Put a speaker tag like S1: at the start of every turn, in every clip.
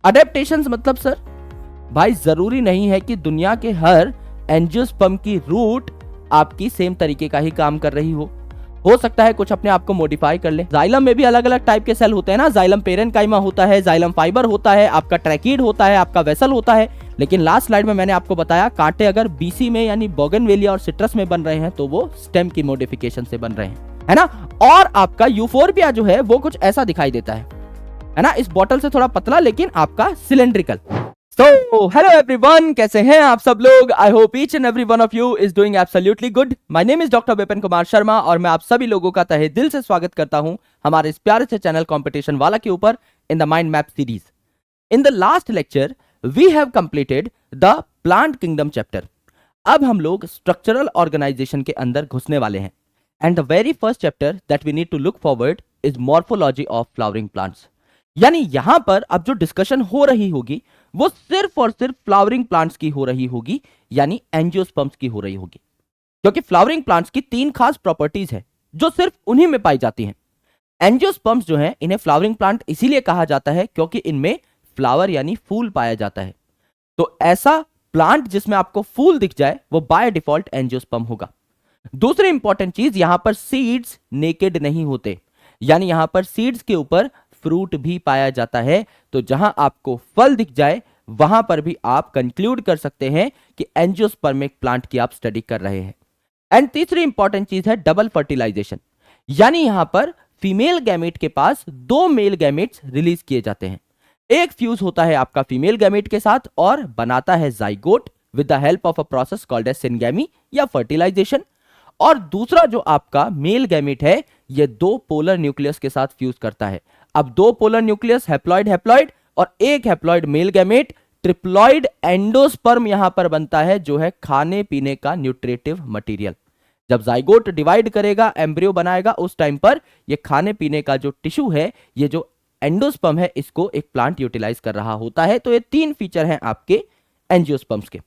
S1: Adaptations मतलब sir, भाई जरूरी नहीं है कि दुनिया के हर एंजियोस्पर्म की रूट आपकी सेम तरीके का ही काम कर रही हो सकता है कुछ अपने आप को मॉडिफाई कर ले। जाइलम में भी अलग अलग टाइप के सेल होते हैं ना, जाइलम पेरेन्काइमा होता है, जाइलम फाइबर होता है, आपका ट्रैकीड होता है, आपका वेसल होता है। लेकिन लास्ट स्लाइड में मैंने आपको बताया कांटे अगर बीसी में यानी बोगनवेलिया और सिट्रस में बन रहे हैं तो वो स्टेम की मॉडिफिकेशन से बन रहे हैं, है ना। और आपका यूफोर्बिया जो है वो कुछ ऐसा दिखाई देता है ना, इस बॉटल से थोड़ा पतला लेकिन आपका सिलेंड्रिकल। So, hello everyone, कैसे हैं आप सब लोग? I hope each and every one of you is doing absolutely good. My name is Dr. Vipin Kumar Sharma और मैं आप सभी लोगों का तहे दिल से स्वागत करता हूं हमारे इस प्यारे से चैनल कंपटीशन वाला के ऊपर in the mind map series. In the last lecture we have completed the plant kingdom chapter. अब हम लोग स्ट्रक्चरल ऑर्गेनाइजेशन के अंदर घुसने वाले हैं and the very first chapter that we need to look forward is morphology of flowering plants. यानी यहां पर अब जो डिस्कशन हो रही होगी वो सिर्फ और सिर्फ फ्लावरिंग प्लांट्स की हो रही होगी, यानी एंजियोस्पर्म्स की हो रही होगी, क्योंकि फ्लावरिंग प्लांट्स की तीन खास प्रॉपर्टीज है जो सिर्फ उन्हीं में पाई जाती हैं। एंजियोस्पर्म्स जो हैं इन्हें फ्लावरिंग प्लांट इसीलिए कहा जाता है क्योंकि इनमें फ्लावर यानी फूल पाया जाता है। तो ऐसा प्लांट जिसमें आपको फूल दिख जाए वो बाय डिफॉल्ट एंजियोस्पर्म होगा। दूसरी इंपॉर्टेंट चीज, यहां पर सीड्स नेकेड नहीं होते, यानी यहां पर सीड्स के ऊपर फ्रूट भी पाया जाता है। तो जहां आपको फल दिख जाए वहां पर भी आप कंक्लूड कर सकते हैं कि एंजियोस्पर्मिक प्लांट की आप स्टडी कर रहे हैं। एंड तीसरी इंपॉर्टेंट चीज है डबल फर्टिलाइजेशन, यानी यहां पर फीमेल गैमेट के पास दो मेल गैमेट्स रिलीज किए जाते हैं। एक फ्यूज होता है आपका फीमेल गैमेट के साथ और बनाता है zygote with the help of a process called as syngamy या फर्टिलाइजेशन। और दूसरा जो आपका मेल गैमेट है ये दो पोलर न्यूक्लियस के साथ फ्यूज करता है। अब दो पोलर न्यूक्लियस हैप्लॉइड हैप्लॉइड और एक haploid male gamete, triploid endosperm यहां पर बनता है जो है खाने पीने का न्यूट्रिटिव मटेरियल। जब जाइगोट डिवाइड करेगा, एम्ब्रियो बनाएगा, उस टाइम पर ये खाने पीने का जो टिश्यू है, ये जो एंडोस्पर्म है, इसको एक प्लांट यूटिलाइज कर रहा होता है। तो ये तीन फीचर हैं आपके एंजियोस्पर्म्स के।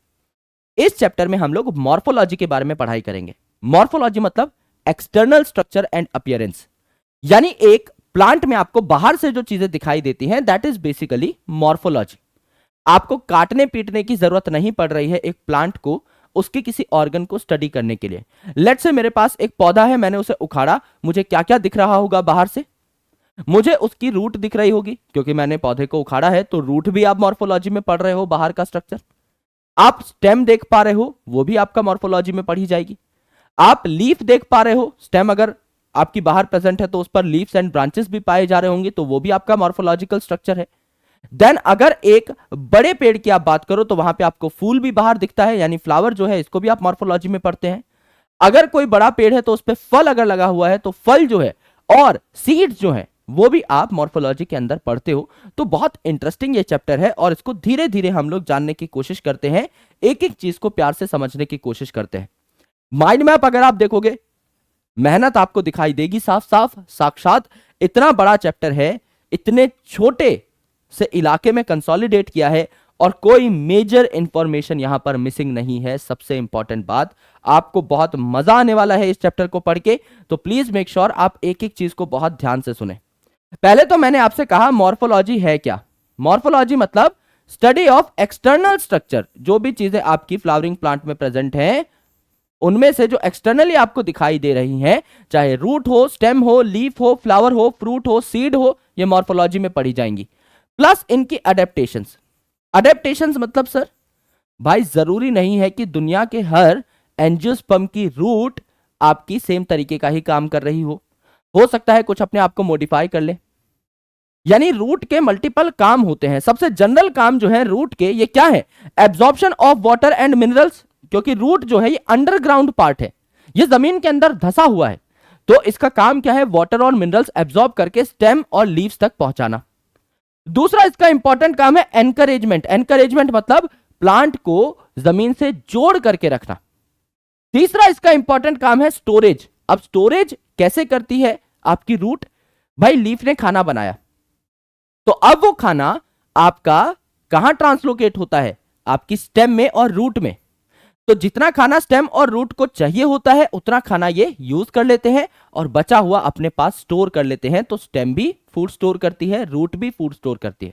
S1: इस चैप्टर में हम लोग मॉर्फोलॉजी के बारे में पढ़ाई करेंगे। मॉर्फोलॉजी मतलब एक्सटर्नल स्ट्रक्चर एंड अपीयरेंस, यानी एक प्लांट में आपको बाहर से जो चीजें दिखाई देती हैं दैट इज बेसिकली मॉर्फोलॉजी। आपको काटने पीटने की जरूरत नहीं पड़ रही है एक प्लांट को उसके किसी ऑर्गन को स्टडी करने के लिए। लेट्स से मेरे पास एक पौधा है, मैंने उसे उखाड़ा, मुझे क्या क्या दिख रहा होगा बाहर से? मुझे उसकी रूट दिख रही होगी क्योंकि मैंने पौधे को उखाड़ा है, तो रूट भी आप मॉर्फोलॉजी में पढ़ रहे हो, बाहर का स्ट्रक्चर। आप स्टेम देख पा रहे हो, वो भी आपका मॉर्फोलॉजी में पढ़ी जाएगी। आप लीफ देख पा रहे हो, स्टेम अगर आपकी बाहर प्रेजेंट है तो उस पर लीव्स एंड ब्रांचेस भी पाए जा रहे होंगे, तो वो भी आपका मॉर्फोलॉजिकल स्ट्रक्चर है। देन अगर एक बड़े पेड़ की आप बात करो तो वहां पे आपको फूल भी बाहर दिखता है, यानी फ्लावर जो है इसको भी आप मॉर्फोलॉजी में पढ़ते हैं। अगर कोई बड़ा पेड़ है तो उस पर फल अगर लगा हुआ है तो फल जो है और सीड्स जो है वो भी आप मॉर्फोलॉजी के अंदर पढ़ते हो। तो बहुत इंटरेस्टिंग ये चैप्टर है और इसको धीरे धीरे हम लोग जानने की कोशिश करते हैं, एक एक चीज को प्यार से समझने की कोशिश करते हैं। माइंड मैप अगर आप देखोगे, मेहनत आपको दिखाई देगी साफ साफ, साक्षात इतना बड़ा चैप्टर है, इतने छोटे से इलाके में कंसोलिडेट किया है और कोई मेजर इंफॉर्मेशन यहां पर मिसिंग नहीं है। सबसे इंपॉर्टेंट बात, आपको बहुत मजा आने वाला है इस चैप्टर को पढ़ के, तो प्लीज मेक श्योर आप एक एक चीज को बहुत ध्यान से सुने। पहले तो मैंने आपसे कहा मॉर्फोलॉजी है क्या। मॉर्फोलॉजी मतलब स्टडी ऑफ एक्सटर्नल स्ट्रक्चर, जो भी चीजें आपकी फ्लावरिंग प्लांट में प्रेजेंट हैं उनमें से जो एक्सटर्नली आपको दिखाई दे रही हैं, चाहे रूट हो, स्टेम हो, लीफ हो, फ्लावर हो, फ्रूट हो, सीड हो, ये मॉर्फोलॉजी में पढ़ी जाएंगी। प्लस इनकी अडेप्टेशंस। अडेप्टेशंस मतलब सर, भाई जरूरी नहीं है कि दुनिया के हर एंजियोस्पर्म की रूट आपकी सेम तरीके का ही काम कर रही हो सकता है कुछ अपने आप को मॉडिफाई कर ले। यानी रूट के मल्टीपल काम होते हैं। सबसे जनरल काम जो है रूट के, ये क्या है? Absorption of water and minerals, क्योंकि रूट जो है ये अंडरग्राउंड पार्ट है, ये जमीन के अंदर धंसा हुआ है, तो इसका काम क्या है? वाटर और मिनरल्स एब्जॉर्ब करके स्टेम और लीव्स तक पहुंचाना। दूसरा इसका इंपॉर्टेंट काम है एनकरेजमेंट। एनकरेजमेंट मतलब प्लांट को जमीन से जोड़ करके रखना। तीसरा इसका इंपॉर्टेंट काम है स्टोरेज। अब स्टोरेज कैसे करती है आपकी रूट? भाई लीफ ने खाना बनाया, तो अब वो खाना आपका कहां ट्रांसलोकेट होता है? आपकी स्टेम में और रूट में। तो जितना खाना स्टेम और रूट को चाहिए होता है उतना खाना ये यूज कर लेते हैं और बचा हुआ अपने पास स्टोर कर लेते हैं। तो स्टेम भी फूड स्टोर करती है, रूट भी फूड स्टोर करती है।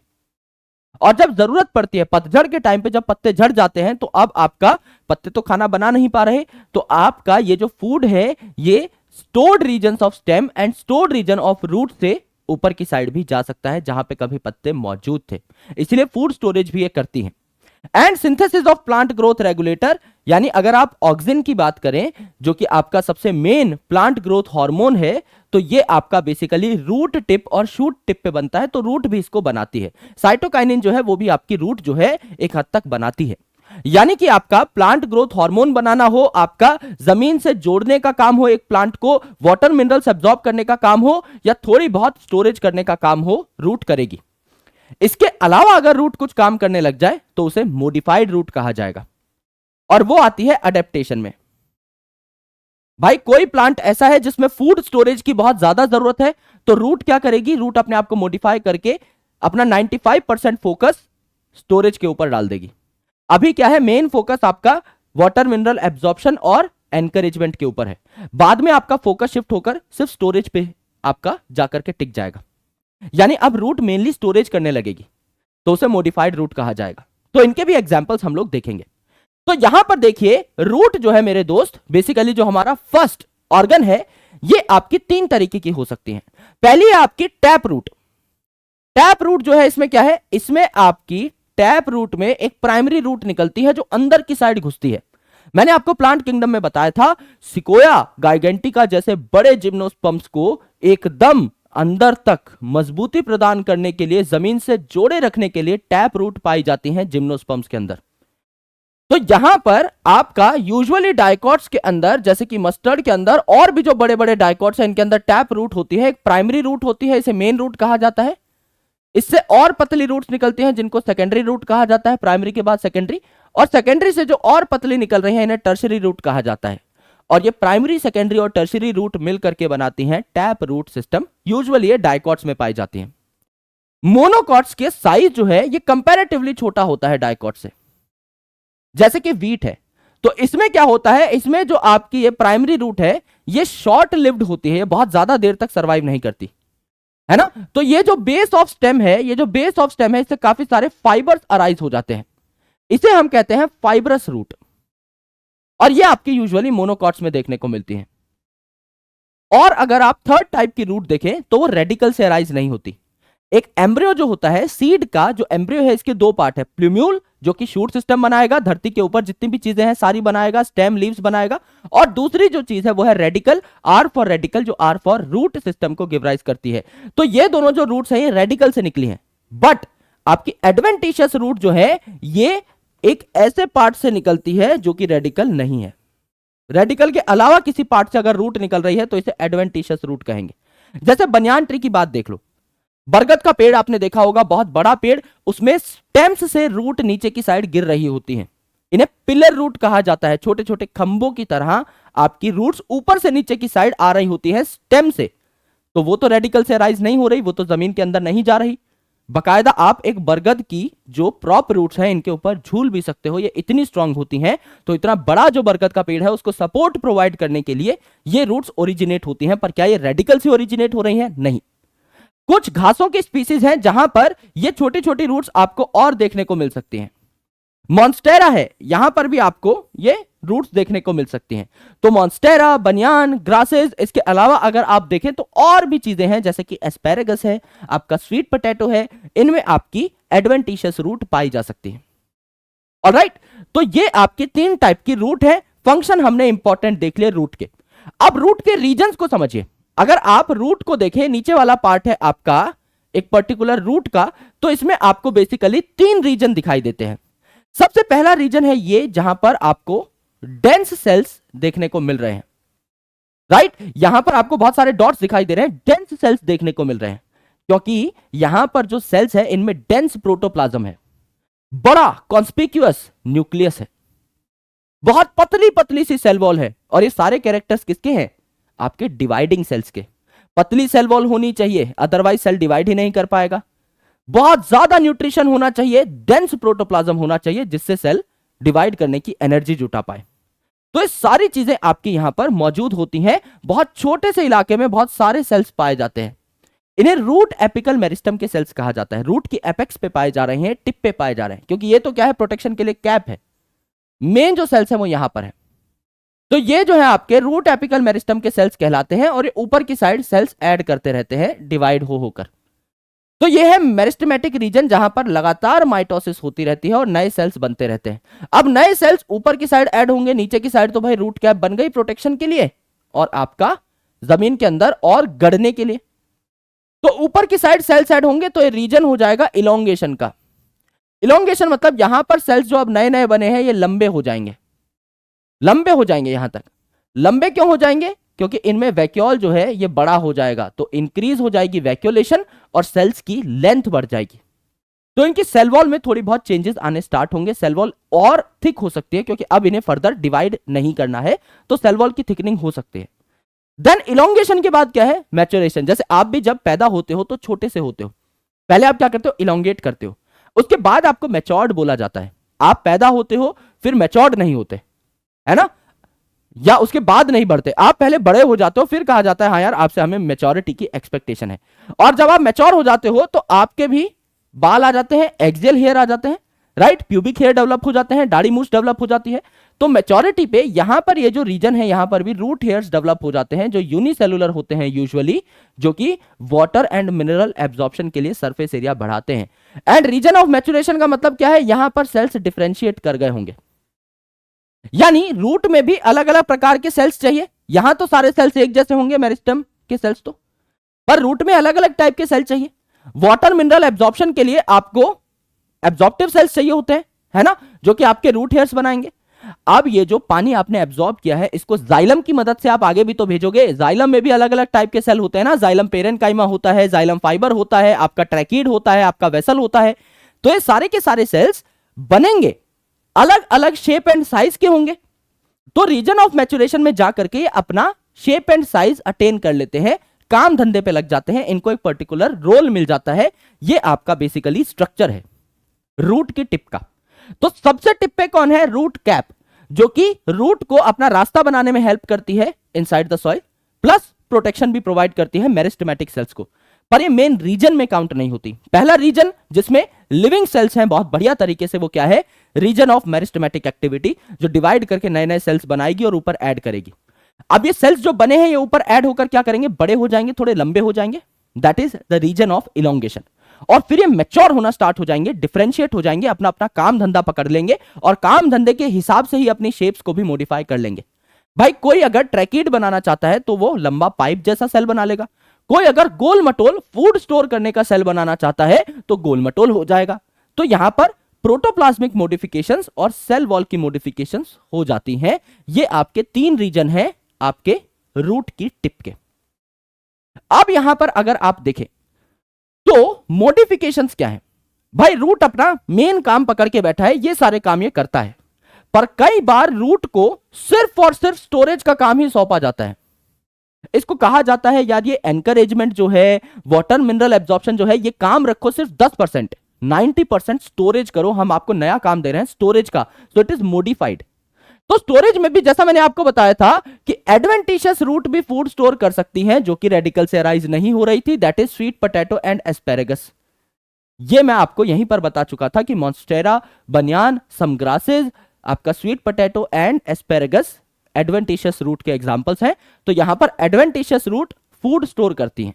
S1: और जब जरूरत पड़ती है पतझड़ के टाइम पे, जब पत्ते झड़ जाते हैं, तो अब आपका पत्ते तो खाना बना नहीं पा रहे, तो आपका ये जो फूड है ये stored region of stem and stored region of root से ऊपर की साइड भी जा सकता है जहां पे कभी पत्ते मौजूद थे, इसलिए फूड स्टोरेज भी ये करती है। And synthesis of plant growth regulator, यानी अगर आप ऑक्सिन की बात करें जो कि आपका सबसे मेन प्लांट ग्रोथ हार्मोन है, तो ये आपका बेसिकली रूट टिप और शूट टिप पे बनता है, तो रूट भी इसको बनाती है। साइटोकाइनिन जो है वो भी आपकी रूट जो है एक हद तक बनाती है। यानी कि आपका प्लांट ग्रोथ हार्मोन बनाना हो, आपका जमीन से जोड़ने का काम हो, एक प्लांट को वाटर मिनरल्स एब्जॉर्ब करने का काम हो, या थोड़ी बहुत स्टोरेज करने का काम हो, रूट करेगी। इसके अलावा अगर रूट कुछ काम करने लग जाए तो उसे मॉडिफाइड रूट कहा जाएगा, और वो आती है अडेप्टेशन में। भाई कोई प्लांट ऐसा है जिसमें फूड स्टोरेज की बहुत ज्यादा जरूरत है, तो रूट क्या करेगी, रूट अपने आप को मॉडिफाई करके अपना 95% फोकस स्टोरेज के ऊपर डाल देगी। अभी क्या है, मेन फोकस आपका वाटर मिनरल एब्जॉर्प्शन और एनकरेजमेंट के ऊपर है, बाद में आपका फोकस शिफ्ट होकर सिर्फ स्टोरेज पे आपका जाकर के टिक जाएगा। यानी अब रूट मेनली स्टोरेज करने लगेगी, तो उसे मॉडिफाइड रूट कहा जाएगा। तो इनके भी एग्जांपल्स हम लोग देखेंगे। तो यहां पर देखिए, रूट जो है मेरे दोस्त, बेसिकली जो हमारा फर्स्ट ऑर्गन है, ये आपकी तीन तरीके की हो सकती है। पहली है आपकी टैप रूट। टैप रूट जो है इसमें क्या है, इसमें आपकी टैप रूट में एक प्राइमरी रूट निकलती है जो अंदर की साइड घुसती है। मैंने आपको प्लांट किंगडम में बताया था, सिकोया गाइगेंटिका जैसे बड़े जिम्नोस्पर्म्स को एकदम अंदर तक मजबूती प्रदान करने के लिए, जमीन से जोड़े रखने के लिए टैप रूट पाई जाती हैं जिम्नोस्पर्म्स के अंदर। तो यहां पर आपका यूजुअली डाइकॉट्स के अंदर, जैसे कि मस्टर्ड के अंदर और भी जो बड़े बड़े डाइकॉट्स हैं, इनके अंदर टैप रूट होती है। एक प्राइमरी रूट होती है, इसे मेन रूट कहा जाता है। इससे और पतली रूट्स निकलती हैं जिनको सेकेंडरी रूट कहा जाता है, प्राइमरी के बाद सेकेंडरी, और सेकेंडरी से जो और पतली निकल रही हैं इन्हें टर्शरी रूट कहा जाता है। और ये प्राइमरी, सेकेंडरी और टर्शरी रूट मिलकर के बनाती हैं टैप रूट सिस्टम। यूजुअली ये डाइकॉट्स में पाई जाती हैं। मोनोकॉट्स के साइज जो है ये कंपैरेटिवली छोटा होता है डाइकॉट से, जैसे कि वीट है। तो इसमें क्या होता है, इसमें जो आपकी ये प्राइमरी रूट है ये शॉर्ट लिव्ड होती है, ये बहुत ज्यादा देर तक सर्वाइव नहीं करती है ना। तो ये जो बेस ऑफ स्टेम है, ये जो बेस ऑफ स्टेम है, इससे काफी सारे फाइबर्स अराइज हो जाते हैं, इसे हम कहते हैं फाइब्रस रूट। और ये आपकी यूजुअली मोनोकॉट्स में देखने को मिलती है। और अगर आप थर्ड टाइप की रूट देखें तो वो रेडिकल से अराइज नहीं होती। एक एम्ब्रियो जो होता है, सीड का जो एम्ब्रियो है, इसके दो पार्ट है, प्लूम्यूल जो कि शूट सिस्टम बनाएगा, धरती के ऊपर जितनी भी चीजें हैं सारी बनाएगा, स्टेम लीव्स बनाएगा, और दूसरी जो चीज है वो है रेडिकल, आर फॉर रेडिकल, जो आर फॉर रूट सिस्टम को गिव राइज करती है। तो ये दोनों जो रूट्स हैं ये रेडिकल से निकली हैं। बट आपकी एडवेंटिशियस रूट जो है ये एक ऐसे पार्ट से निकलती है जो कि रेडिकल नहीं है। रेडिकल के अलावा किसी पार्ट से अगर रूट निकल रही है तो इसे एडवेंटिशियस रूट कहेंगे। जैसे बनियान ट्री की बात देख लो, बरगद का पेड़ आपने देखा होगा, बहुत बड़ा पेड़, उसमें स्टेम्स से रूट नीचे की साइड गिर रही होती हैं, इन्हें पिलर रूट कहा जाता है। छोटे छोटे खंभों की तरह आपकी रूट्स ऊपर से नीचे की साइड आ रही होती है स्टेम से, तो वो तो रेडिकल से राइज नहीं हो रही, वो तो जमीन के अंदर नहीं जा रही। बकायदा आप एक बरगद की जो प्रॉप रूट्स हैं इनके ऊपर झूल भी सकते हो, ये इतनी स्ट्रांग होती हैं। तो इतना बड़ा जो बरगद का पेड़ है उसको सपोर्ट प्रोवाइड करने के लिए ये रूट्स ओरिजिनेट होती हैं। पर क्या ये रेडिकल से ओरिजिनेट हो रही हैं? नहीं। कुछ घासों की स्पीसीज हैं जहां पर ये छोटी छोटी रूट्स आपको और देखने को मिल सकती हैं। मॉन्स्टेरा है, यहां पर भी आपको ये रूट्स देखने को मिल सकती हैं। तो मॉन्स्टेरा, बनियान, ग्रासेस, इसके अलावा अगर आप देखें तो और भी चीजें हैं, जैसे कि एस्पेरेगस है, आपका स्वीट पोटैटो है, इनमें आपकी एडवेंटिशियस रूट पाई जा सकती है। ऑलराइट, तो ये आपकी तीन टाइप की रूट है। फंक्शन हमने इंपॉर्टेंट देख लिया रूट के। अब रूट के रीजन्स को समझिए। अगर आप रूट को देखें, नीचे वाला पार्ट है आपका एक पर्टिकुलर रूट का, तो इसमें आपको बेसिकली तीन रीजन दिखाई देते हैं। सबसे पहला रीजन है ये जहां पर आपको डेंस सेल्स देखने को मिल रहे हैं। राइट, यहां पर आपको बहुत सारे डॉट्स दिखाई दे रहे हैं, डेंस सेल्स देखने को मिल रहे हैं, क्योंकि यहां पर जो सेल्स है इनमें डेंस प्रोटोप्लाज्म है, बड़ा कॉन्स्पिक्यूअस न्यूक्लियस है, बहुत पतली पतली सी सेल वॉल है। और ये सारे कैरेक्टर्स किसके हैं? आपके डिवाइडिंग सेल्स के। पतली सेल वॉल होनी चाहिए, अदरवाइज सेल डिवाइड ही नहीं कर पाएगा। बहुत ज्यादा न्यूट्रिशन होना चाहिए, डेंस प्रोटोप्लाज्म होना चाहिए, जिससे सेल डिवाइड करने की एनर्जी जुटा पाए। तो ये सारी चीजें आपकी यहां पर मौजूद होती हैं। बहुत छोटे से इलाके में बहुत सारे सेल्स पाए जाते हैं। इन्हें रूट एपिकल मेरिस्टम के सेल्स कहा जाता है। रूट की एपेक्स पे पाए जा रहे हैं, टिप पे पाए जा रहे हैं, क्योंकि ये तो क्या है, प्रोटेक्शन के लिए कैप है। मेन जो सेल्स है वो यहां पर है। तो ये जो है आपके रूट एपिकल मेरिस्टम के सेल्स कहलाते हैं, और ये ऊपर की साइड सेल्स ऐड करते रहते हैं डिवाइड हो होकर। तो ये है मेरिस्टेमेटिक रीजन, जहां पर लगातार माइटोसिस होती रहती है और नए सेल्स बनते रहते हैं। अब नए सेल्स ऊपर की साइड ऐड होंगे, नीचे की साइड तो भाई रूट कैप बन गई प्रोटेक्शन के लिए और आपका जमीन के अंदर और गढ़ने के लिए। तो ऊपर की साइड सेल्स ऐड होंगे तो ये रीजन हो जाएगा इलोंगेशन का। इलोंगेशन मतलब यहां पर सेल्स जो अब नए नए बने हैं ये लंबे हो जाएंगे, लंबे हो जाएंगे। यहां तक लंबे क्यों हो जाएंगे? क्योंकि इनमें वैक्यूल जो है ये बड़ा हो जाएगा, तो इंक्रीज हो जाएगी वैक्यूलेशन और सेल्स की लेंथ बढ़ जाएगी। तो इनकी सेल वॉल में थोड़ी बहुत चेंजेस आने स्टार्ट होंगे। सेल वॉल और थिक हो सकती है, क्योंकि अब इन्हें फर्दर डिवाइड नहीं करना है, तो सेल वॉल की थिकनिंग हो सकती है। देन इलोंगेशन के बाद क्या है? मैच्योरेशन। जैसे आप भी जब पैदा होते हो तो छोटे से होते हो, पहले आप क्या करते हो? इलोंगेट करते हो, उसके बाद आपको मैच्योर्ड बोला जाता है। आप पैदा होते हो फिर मैच्योर्ड नहीं होते, है ना, या उसके बाद नहीं बढ़ते, आप पहले बड़े हो जाते हो, फिर कहा जाता है हाँ यार आपसे हमें मैच्योरिटी की एक्सपेक्टेशन है। और जब आप मैच्योर हो जाते हो तो आपके भी बाल आ जाते हैं, एक्सियल हेयर आ जाते हैं, राइट, प्यूबिक हेयर डेवलप हो जाते हैं, दाढ़ी मूछ डेवलप हो जाती है। तो मैच्योरिटी पे यहां पर ये जो रीजन है यहां पर भी रूट हेयर्स डेवलप हो जाते हैं, जो यूनिसेलुलर होते हैं यूजुअली, जो कि वाटर एंड मिनरल एब्जॉर्प्शन के लिए सरफेस एरिया बढ़ाते हैं। एंड रीजन ऑफ मैच्योरेशन का मतलब क्या है? यहां पर सेल्स डिफरेंशिएट कर गए होंगे, यानी रूट में भी अलग अलग प्रकार के सेल्स चाहिए। यहां तो सारे सेल्स एक जैसे होंगे मेरिस्टम के सेल्स तो, पर रूट में अलग अलग टाइप के सेल चाहिए। वाटर मिनरल एब्जॉर्प्शन के लिए आपको एब्जॉर्प्टिव सेल्स चाहिए होते हैं, है ना, जो कि आपके रूट हेयर्स बनाएंगे। अब ये जो पानी आपने एब्जॉर्ब किया है इसको जाइलम की मदद से आप आगे भी तो भेजोगे। जाइलम में भी अलग अलग टाइप के सेल होते हैं ना, जाइलम पेरेन्काइमा होता है, जाइलम फाइबर होता है, आपका ट्रैकीड होता है, आपका वेसल होता है। तो ये सारे के सारे सेल्स बनेंगे, अलग अलग शेप एंड साइज के होंगे। तो रीजन ऑफ मैच्योरेशन में जाकर के अपना शेप एंड साइज अटेन कर लेते हैं, काम धंधे पे लग जाते हैं, इनको एक पर्टिकुलर रोल मिल जाता है। ये आपका बेसिकली स्ट्रक्चर है रूट की टिप का। तो सबसे टिप पे कौन है? रूट कैप, जो कि रूट को अपना रास्ता बनाने में हेल्प करती है inside the soil, plus protection भी प्रोवाइड करती है मेरिस्टेमेटिक सेल्स को। पर ये मेन रीजन में काउंट नहीं होती। पहला रीजन जिसमें लिविंग सेल्स हैं बहुत बढ़िया तरीके से, वो क्या है? रीजन ऑफ मेरिस्टेमेटिक एक्टिविटी, जो डिवाइड करके नए नए सेल्स बनाएगी और ऊपर ऐड करेगी। अब ये सेल्स जो बने हैं ये ऊपर ऐड होकर क्या करेंगे? बड़े हो जाएंगे, थोड़े लंबे हो जाएंगे, that is the region of elongation. और फिर ये मैच्योर होना स्टार्ट हो जाएंगे, डिफरेंशिएट हो जाएंगे, अपना अपना काम धंधा पकड़ लेंगे और काम धंधे के हिसाब से ही अपनी शेप्स को भी मॉडिफाई कर लेंगे। भाई कोई अगर ट्रैकीड बनाना चाहता है तो वो लंबा पाइप जैसा सेल बना लेगा, कोई अगर गोल मटोल फूड स्टोर करने का सेल बनाना चाहता है तो गोल मटोल हो जाएगा। तो यहां पर प्रोटोप्लाज्मिक मॉडिफिकेशंस और सेल वॉल की मॉडिफिकेशंस हो जाती हैं। ये आपके तीन रीजन हैं आपके रूट की टिप के। अब यहां पर अगर आप देखें तो मॉडिफिकेशंस क्या है? भाई रूट अपना मेन काम पकड़ के बैठा है, ये सारे काम ये करता है, पर कई बार रूट को सिर्फ और सिर्फ स्टोरेज का काम ही सौंपा जाता है। इसको कहा जाता है यार ये एनकरेजमेंट जो है, वाटर मिनरल एब्जॉर्प्शन जो है, ये काम रखो सिर्फ 10%, 90% स्टोरेज करो, हम आपको नया काम दे रहे हैं स्टोरेज का, सो इट इज मॉडिफाइड। तो स्टोरेज में भी जैसा मैंने आपको बताया था कि एडवेंटिशियस रूट भी फूड स्टोर कर सकती हैं, जो कि रेडिकल से अराइज नहीं हो रही थी, that is sweet potato and asparagus. ये मैं आपको यहीं पर बता चुका था कि मॉन्स्टेरा, बनियान, सम ग्रासेस, आपका sweet potato and asparagus adventitious root के एग्जांपल्स हैं। तो यहां पर एडवेंटिशियस रूट फूड स्टोर करती हैं।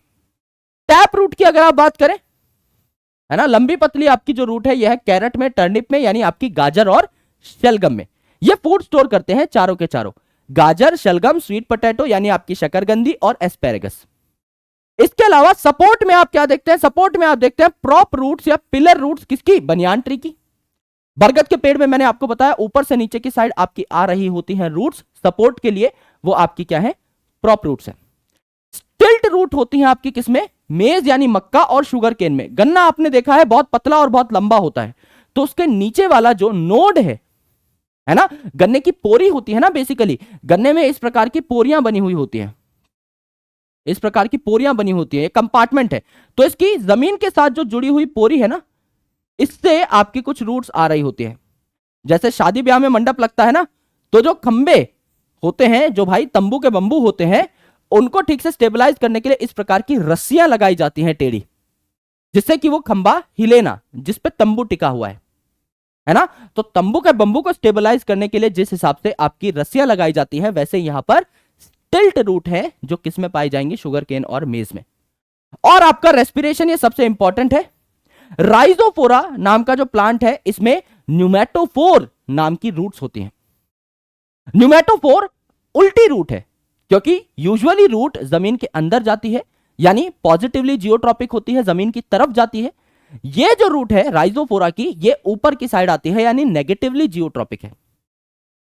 S1: टैप रूट की अगर आप बात करें, है ना, लंबी पतली आपकी जो रूट है यह है कैरेट में, टर्निप में, यानी आपकी गाजर और शलगम में, ये फूड स्टोर करते हैं चारों के चारों, गाजर, शलगम, स्वीट पोटैटो यानी आपकी शकरकंदी और एस्पेरेगस। इसके अलावा सपोर्ट में आप क्या देखते हैं? सपोर्ट में आप देखते हैं प्रॉप रूट्स या पिलर रूट्स, किसकी? बनियान ट्री की। बरगद के पेड़ में मैंने आपको बताया ऊपर से नीचे की साइड आपकी आ रही होती हैं रूट्स सपोर्ट के लिए, वो आपकी क्या है? प्रॉप रूट्स है। स्टिल्ट रूट होती हैं आपकी किसमें? मेज यानी मक्का और शुगर केन में। गन्ना आपने देखा है बहुत पतला और बहुत लंबा होता है, तो उसके नीचे वाला जो नोड है ना, गन्ने की पोरी होती है ना, बेसिकली गन्ने में इस प्रकार की पोरियां बनी हुई होती हैं, इस प्रकार की पोरियां बनी होती है, कंपार्टमेंट है। तो इसकी जमीन के साथ जो जुड़ी हुई पोरी है ना, इससे आपकी कुछ रूट्स आ रही होती है। जैसे शादी ब्याह में मंडप लगता है ना, तो जो खंबे होते हैं, जो भाई तंबू के बंबू होते हैं, उनको ठीक से स्टेबलाइज करने के लिए इस प्रकार की रस्सियां लगाई जाती हैं टेढ़ी, जिससे कि वो खंबा हिले ना, जिस पे तंबू टिका हुआ है ना। तो तंबू के बंबू को स्टेबलाइज करने के लिए जिस हिसाब से आपकी रस्सियां लगाई जाती हैं, वैसे यहां पर टिल्ट रूट है जो किस में पाई जाएंगी, शुगर केन और मेज में। और आपका रेस्पिरेशन ये सबसे इंपॉर्टेंट है। राइजोफोरा नाम का जो प्लांट है, इसमें न्यूमेटोफोर नाम की रूट्स होती हैं। न्यूमेटोफोर उल्टी रूट है, क्योंकि यूजुअली रूट जमीन के अंदर जाती है, यानी पॉजिटिवली जियोट्रॉपिक होती है, जमीन की तरफ जाती है। ये जो रूट है राइजोफोरा की, ये ऊपर की साइड आती है, यानी नेगेटिवली जियोट्रॉपिक है।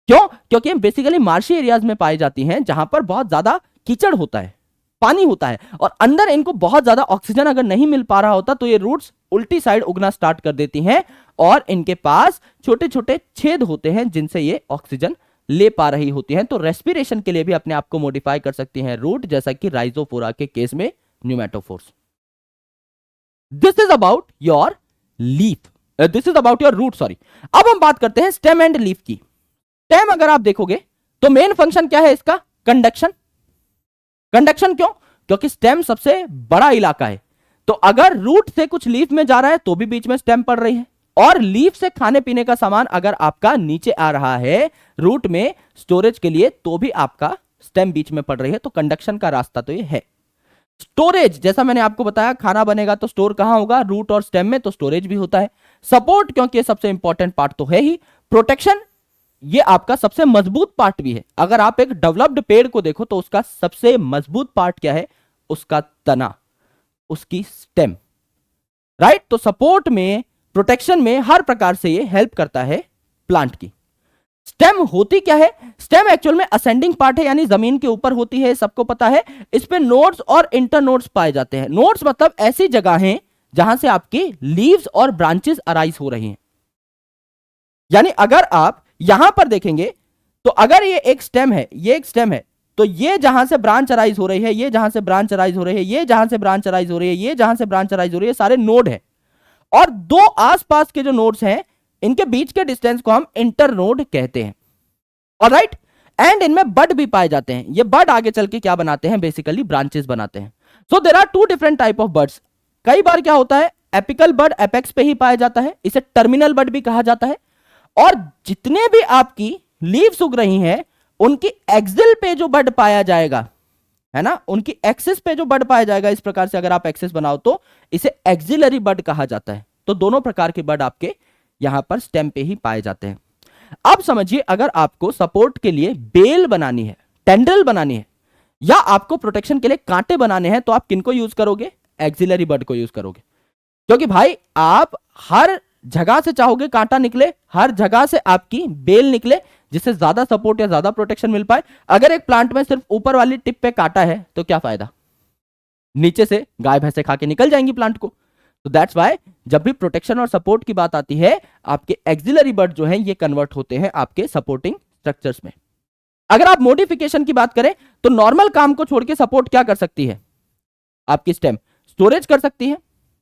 S1: क्यों? क्योंकि बेसिकली मार्शी एरियाज में पाई जाती हैं, जहां पर बहुत ज्यादा कीचड़ होता है, पानी होता है, और अंदर इनको बहुत ज्यादा ऑक्सीजन अगर नहीं मिल पा रहा होता तो ये रूट्स उल्टी साइड उगना स्टार्ट कर देती हैं, और इनके पास छोटे छोटे छेद होते हैं जिनसे ये ऑक्सीजन ले पा रही होती हैं। तो रेस्पिरेशन के लिए भी अपने आप को मॉडिफाई कर सकती हैं रूट, जैसा कि राइजोफोरा के केस में pneumatophores. This is about your leaf, this is about your root, sorry. अब हम बात करते हैं स्टेम एंड लीफ की। स्टेम अगर आप देखोगे तो मेन फंक्शन क्या है इसका? कंडक्शन। कंडक्शन क्यों? क्योंकि स्टेम सबसे बड़ा इलाका है, तो अगर रूट से कुछ लीफ में जा रहा है तो भी बीच में स्टेम पड़ रही है, और लीफ से खाने पीने का सामान अगर आपका नीचे आ रहा है रूट में स्टोरेज के लिए, तो भी आपका स्टेम बीच में पड़ रही है। तो कंडक्शन का रास्ता तो ये है। स्टोरेज, जैसा मैंने आपको बताया, खाना बनेगा तो स्टोर कहां होगा? रूट और स्टेम में, तो स्टोरेज भी होता है। सपोर्ट, क्योंकि सबसे इंपॉर्टेंट पार्ट तो है ही। प्रोटेक्शन, ये आपका सबसे मजबूत पार्ट भी है। अगर आप एक डेवलप्ड पेड़ को देखो तो उसका सबसे मजबूत पार्ट क्या है? उसका तना, उसकी स्टेम, राइट। तो सपोर्ट में, प्रोटेक्शन में, हर प्रकार से ये हेल्प करता है प्लांट की। स्टेम होती क्या है? स्टेम एक्चुअल में असेंडिंग पार्ट है, यानी जमीन के ऊपर होती है, सबको पता है। इस पे नोड्स और इंटरनोड्स पाए जाते हैं। नोड्स मतलब ऐसी जगह हैं जहां से आपकी लीव्स और ब्रांचेस अराइज हो रही हैं। यानी अगर आप यहां पर देखेंगे तो अगर ये एक स्टेम है, ये एक स्टेम है, तो ये जहां से ब्रांच अराइज हो रही है, ये जहां से ब्रांच अराइज हो रही है, ये जहां से ब्रांच अराइज हो रही है, ये जहां से ब्रांच अराइज हो रही है, सारे नोड है। और दो आसपास के जो नोड्स हैं, इनके बीच के डिस्टेंस को हम इंटरनोड कहते हैं। ऑलराइट, एंड इनमें बड भी पाए जाते हैं। ये बड आगे चल के क्या बनाते हैं? बेसिकली ब्रांचेस बनाते हैं। So there are two different type of buds. कई बार क्या होता है, एपिकल बड एपेक्स पे ही पाया जाता है, इसे टर्मिनल बड भी कहा जाता है। और जितने भी आपकी लीव्स उग रही हैं, उनकी एक्सिल पे जो बड पाया जाएगा, है ना, उनकी एक्सिस पे जो बड पाया जाएगा, इस प्रकार से अगर आप एक्सिस बनाओ तो इसे एक्सिलरी बड कहा जाता है। तो दोनों प्रकार के बड आपके यहां पर स्टेम पे ही पाए जाते हैं। अब समझिए, अगर आपको सपोर्ट के लिए बेल बनानी है, टेंड्रिल बनानी है, या आपको प्रोटेक्शन के लिए कांटे बनाने हैं, तो आप किनको यूज करोगे? एक्सिलरी बड को यूज करोगे। क्योंकि भाई आप हर जगह से चाहोगे कांटा निकले, हर जगह से आपकी बेल निकले, जिससे ज्यादा सपोर्ट या ज्यादा प्रोटेक्शन मिल पाए। अगर एक प्लांट में सिर्फ ऊपर वाली टिप पे कांटा है तो क्या फायदा? नीचे से गाय भैंसे खा के निकल जाएंगी प्लांट को। तो दैट्स वाई जब भी प्रोटेक्शन और सपोर्ट की बात आती है, आपके एक्सिलरी बड जो हैं ये कन्वर्ट होते हैं आपके सपोर्टिंग स्ट्रक्चर्स में। अगर आप मॉडिफिकेशन की बात करें तो नॉर्मल काम को छोड़ के सपोर्ट क्या कर सकती है? आपकी स्टेम स्टोरेज कर सकती है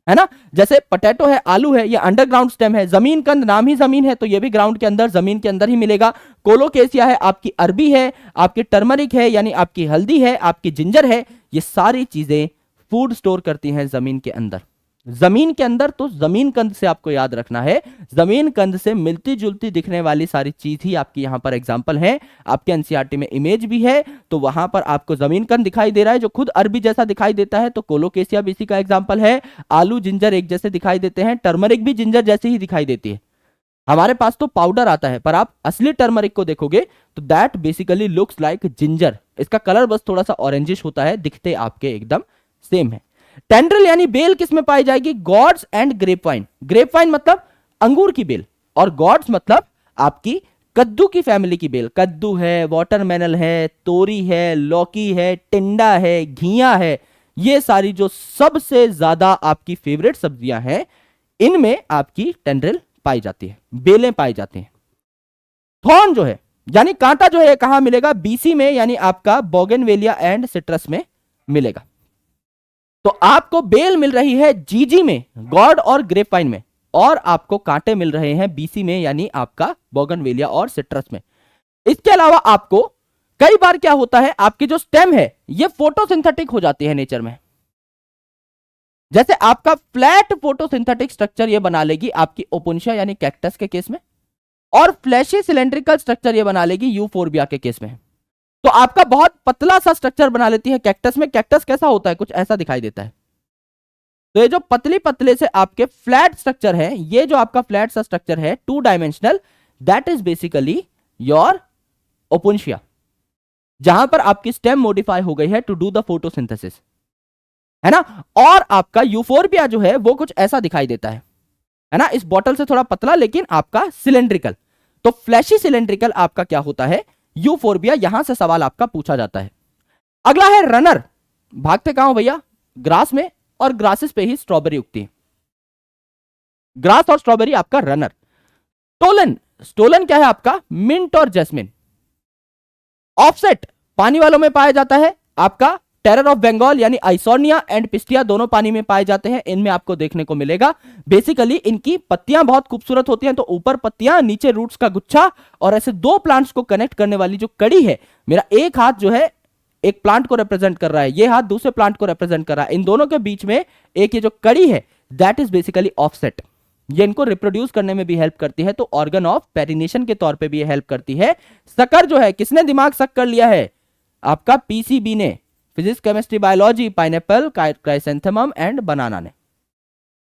S1: ना। जैसे पोटैटो है, आलू है, ये अंडरग्राउंड स्टेम है। जमीन कंद, नाम ही जमीन है, तो ये भी ग्राउंड के अंदर, जमीन के अंदर ही मिलेगा। कोलोकेसिया है, आपकी अरबी है, आपकी टर्मरिक है यानी आपकी हल्दी है, आपकी जिंजर है, ये सारी चीजें फूड स्टोर करती हैं जमीन के अंदर। जमीन के अंदर, तो जमीन कंद से आपको याद रखना है, जमीन कंद से मिलती जुलती दिखने वाली सारी चीज ही आपकी यहां पर एग्जांपल है। आपके एनसीईआरटी में इमेज भी है, तो वहां पर आपको जमीन कंद दिखाई दे रहा है जो खुद अरबी जैसा दिखाई देता है, तो कोलोकेसिया भी इसी का एग्जांपल है। आलू जिंजर एक जैसे दिखाई देते हैं, टर्मरिक भी जिंजर जैसे ही दिखाई देती है। हमारे पास तो पाउडर आता है, पर आप असली टर्मरिक को देखोगे तो that basically looks like ginger. इसका कलर बस थोड़ा सा ऑरेंजिश होता है, दिखते आपके एकदम सेम है। टेंड्रिल यानी बेल किस में पाई जाएगी? Gods and grapevine. ग्रेपवाइन मतलब अंगूर की बेल, और गॉड्स मतलब आपकी कद्दू की फैमिली की बेल। कद्दू है, वाटरमेलन है, तोरी है, लौकी है, टिंडा है, घिया है, ये सारी जो सबसे ज्यादा आपकी फेवरेट सब्जियां हैं, इनमें आपकी टेंड्रिल पाई जाती है, बेलें पाई जाती हैं। थॉर्न जो है यानी कांटा जो है कहां मिलेगा? बीसी में, यानी आपका बोगनवेलिया एंड सिट्रस में मिलेगा। तो आपको बेल मिल रही है जीजी में, गॉड और ग्रेपवाइन में, और आपको कांटे मिल रहे हैं बीसी में, यानी आपका बोगनवेलिया और सिट्रस में। इसके अलावा आपको कई बार क्या होता है, आपकी जो स्टेम है ये फोटोसिंथेटिक हो जाती है नेचर में। जैसे आपका फ्लैट फोटोसिंथेटिक स्ट्रक्चर ये बना लेगी आपकी ओपुन्शिया यानी कैक्टस के केस में, और फ्लैशी सिलेंड्रिकल स्ट्रक्चर ये बना लेगी यूफोर्बिया के केस में। तो आपका बहुत पतला सा स्ट्रक्चर बना लेती है कैक्टस में। कैक्टस कैसा होता है, कुछ ऐसा दिखाई देता है। तो ये जो पतली पतले से आपके फ्लैट स्ट्रक्चर है, ये जो आपका फ्लैट सा स्ट्रक्चर है 2 dimensional, that is basically your opuntia, जहां पर आपकी स्टेम मॉडिफाई हो गई है टू डू द फोटोसिंथेसिस, है ना। और आपका यूफोर्बिया जो है वो कुछ ऐसा दिखाई देता है ना, इस बॉटल से थोड़ा पतला लेकिन आपका सिलेंड्रिकल। तो फ्लैशी सिलेंड्रिकल आपका क्या होता है, यूफोर्बिया। यहां से सवाल आपका पूछा जाता है। अगला है रनर। भागते कहां हो भैया, ग्रास में, और ग्रासेस पे ही स्ट्रॉबेरी उगती है। ग्रास और स्ट्रॉबेरी आपका रनर। स्टोलन, स्टोलन क्या है आपका, मिंट और जैस्मिन। ऑफसेट पानी वालों में पाया जाता है। आपका टेरर ऑफ बंगाल यानी आइसोर्निया एंड पिस्टिया दोनों पानी में पाए जाते हैं, इनमें आपको देखने को मिलेगा। बेसिकली इनकी पत्तियां बहुत खूबसूरत होती हैं, तो ऊपर पत्तियां, नीचे रूट्स का गुच्छा, और ऐसे 2 प्लांट्स को कनेक्ट करने वाली जो कड़ी है, मेरा एक हाथ जो है एक प्लांट को रिप्रेजेंट कर रहा है, ये हाथ दूसरे प्लांट को रिप्रेजेंट कर रहा है, इन दोनों के बीच में एक ये जो कड़ी है दैट इज बेसिकली ऑफसेट। ये इनको रिप्रोड्यूस करने में भी हेल्प करती है, तो ऑर्गन ऑफ पेरिनेशन के तौर पे भी ये हेल्प करती है। सकर जो है, किसने दिमाग सक कर लिया है, आपका पीसीबी ने, physics chemistry biology, pineapple, chrysanthemum and banana ने।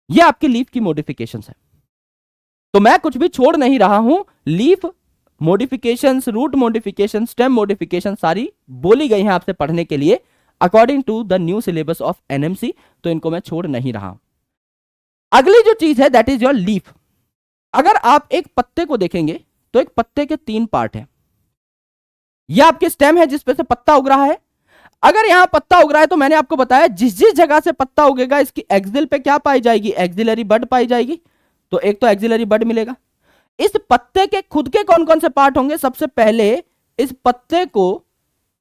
S1: ये आपकी लीफ की मॉडिफिकेशंस है। तो मैं कुछ भी छोड़ नहीं रहा हूं, leaf modifications, root modification, stem modification सारी बोली गई हैं आपसे पढ़ने के लिए according to the new syllabus of NMC, तो इनको मैं छोड़ नहीं रहा हूं। अगली जो चीज है दैट इज योर लीफ। अगर आप एक पत्ते को देखेंगे तो एक पत्ते के 3 पार्ट है। यह आपकी स्टेम है जिसपे से पत्ता उग रहा है। अगर यहां पत्ता उग रहा है तो मैंने आपको बताया जिस जिस जगह से पत्ता उगेगा इसकी एक्सिल पे क्या पाई जाएगी, एक्सिलरी बड पाई जाएगी। तो एक तो एक्सिलरी बड मिलेगा। इस पत्ते के खुद के कौन कौन से पार्ट होंगे, सबसे पहले इस पत्ते को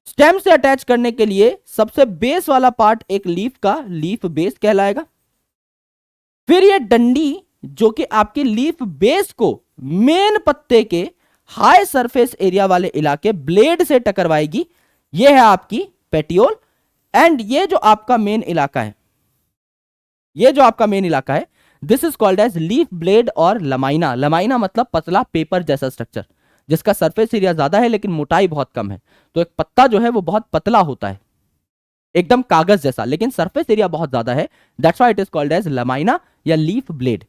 S1: स्टेम से अटैच करने के लिए सबसे बेस वाला पार्ट एक लीफ का लीफ बेस कहलाएगा। फिर ये डंडी जो कि आपकी लीफ बेस को मेन पत्ते के हाई सरफेस एरिया वाले इलाके ब्लेड से टकरवाएगी, ये है आपकी पेटियोल। एंड ये जो आपका मेन इलाका है, ये जो आपका मेन इलाका है, this is called as leaf blade और लमाइना। लमाइना मतलब पतला पेपर जैसा स्ट्रक्चर, जिसका सरफेस एरिया ज्यादा है लेकिन मोटाई बहुत कम है। तो एक पत्ता जो है वो बहुत पतला होता है, एकदम कागज जैसा, लेकिन सरफेस एरिया बहुत ज्यादा है, that's why it is called as lamina या लीफ ब्लेड।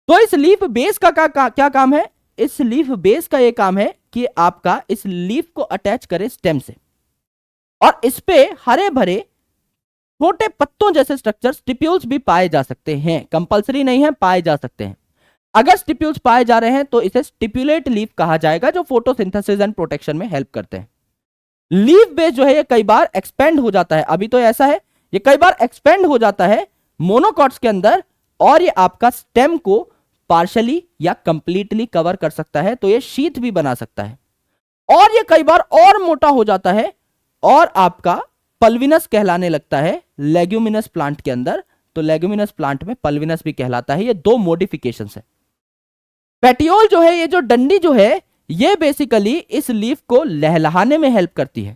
S1: तो इस लीफ बेस का क्या काम है, इस लीफ बेस का ये काम है कि आपका इस लीफ को अटैच करे स्टेम से, और इस पे हरे भरे छोटे पत्तों जैसे स्ट्रक्चर स्टिप्यूल्स भी पाए जा सकते हैं। कंपलसरी नहीं है, पाए जा सकते हैं। अगर स्टिप्यूल्स पाए जा रहे हैं तो इसे स्टिप्यूलेट लीफ कहा जाएगा, जो फोटोसिंथेसिस एंड प्रोटेक्शन में हेल्प करते हैं। लीफ बेस जो है ये कई बार एक्सपेंड हो जाता है, अभी तो ऐसा है, ये कई बार एक्सपेंड हो जाता है मोनोकॉट्स के अंदर, और ये आपका स्टेम को पार्शली या कंप्लीटली कवर कर सकता है, तो ये शीथ भी बना सकता है। और ये कई बार और मोटा हो जाता है और आपका पल्विनस कहलाने लगता है लेग्यूमिनस प्लांट के अंदर, तो लेग्यूमिनस प्लांट में पल्विनस भी कहलाता है। ये 2 मॉडिफिकेशंस है। पेटियोल जो है, ये जो डंडी जो है, ये बेसिकली इस लीफ को लहलहाने में हेल्प करती है।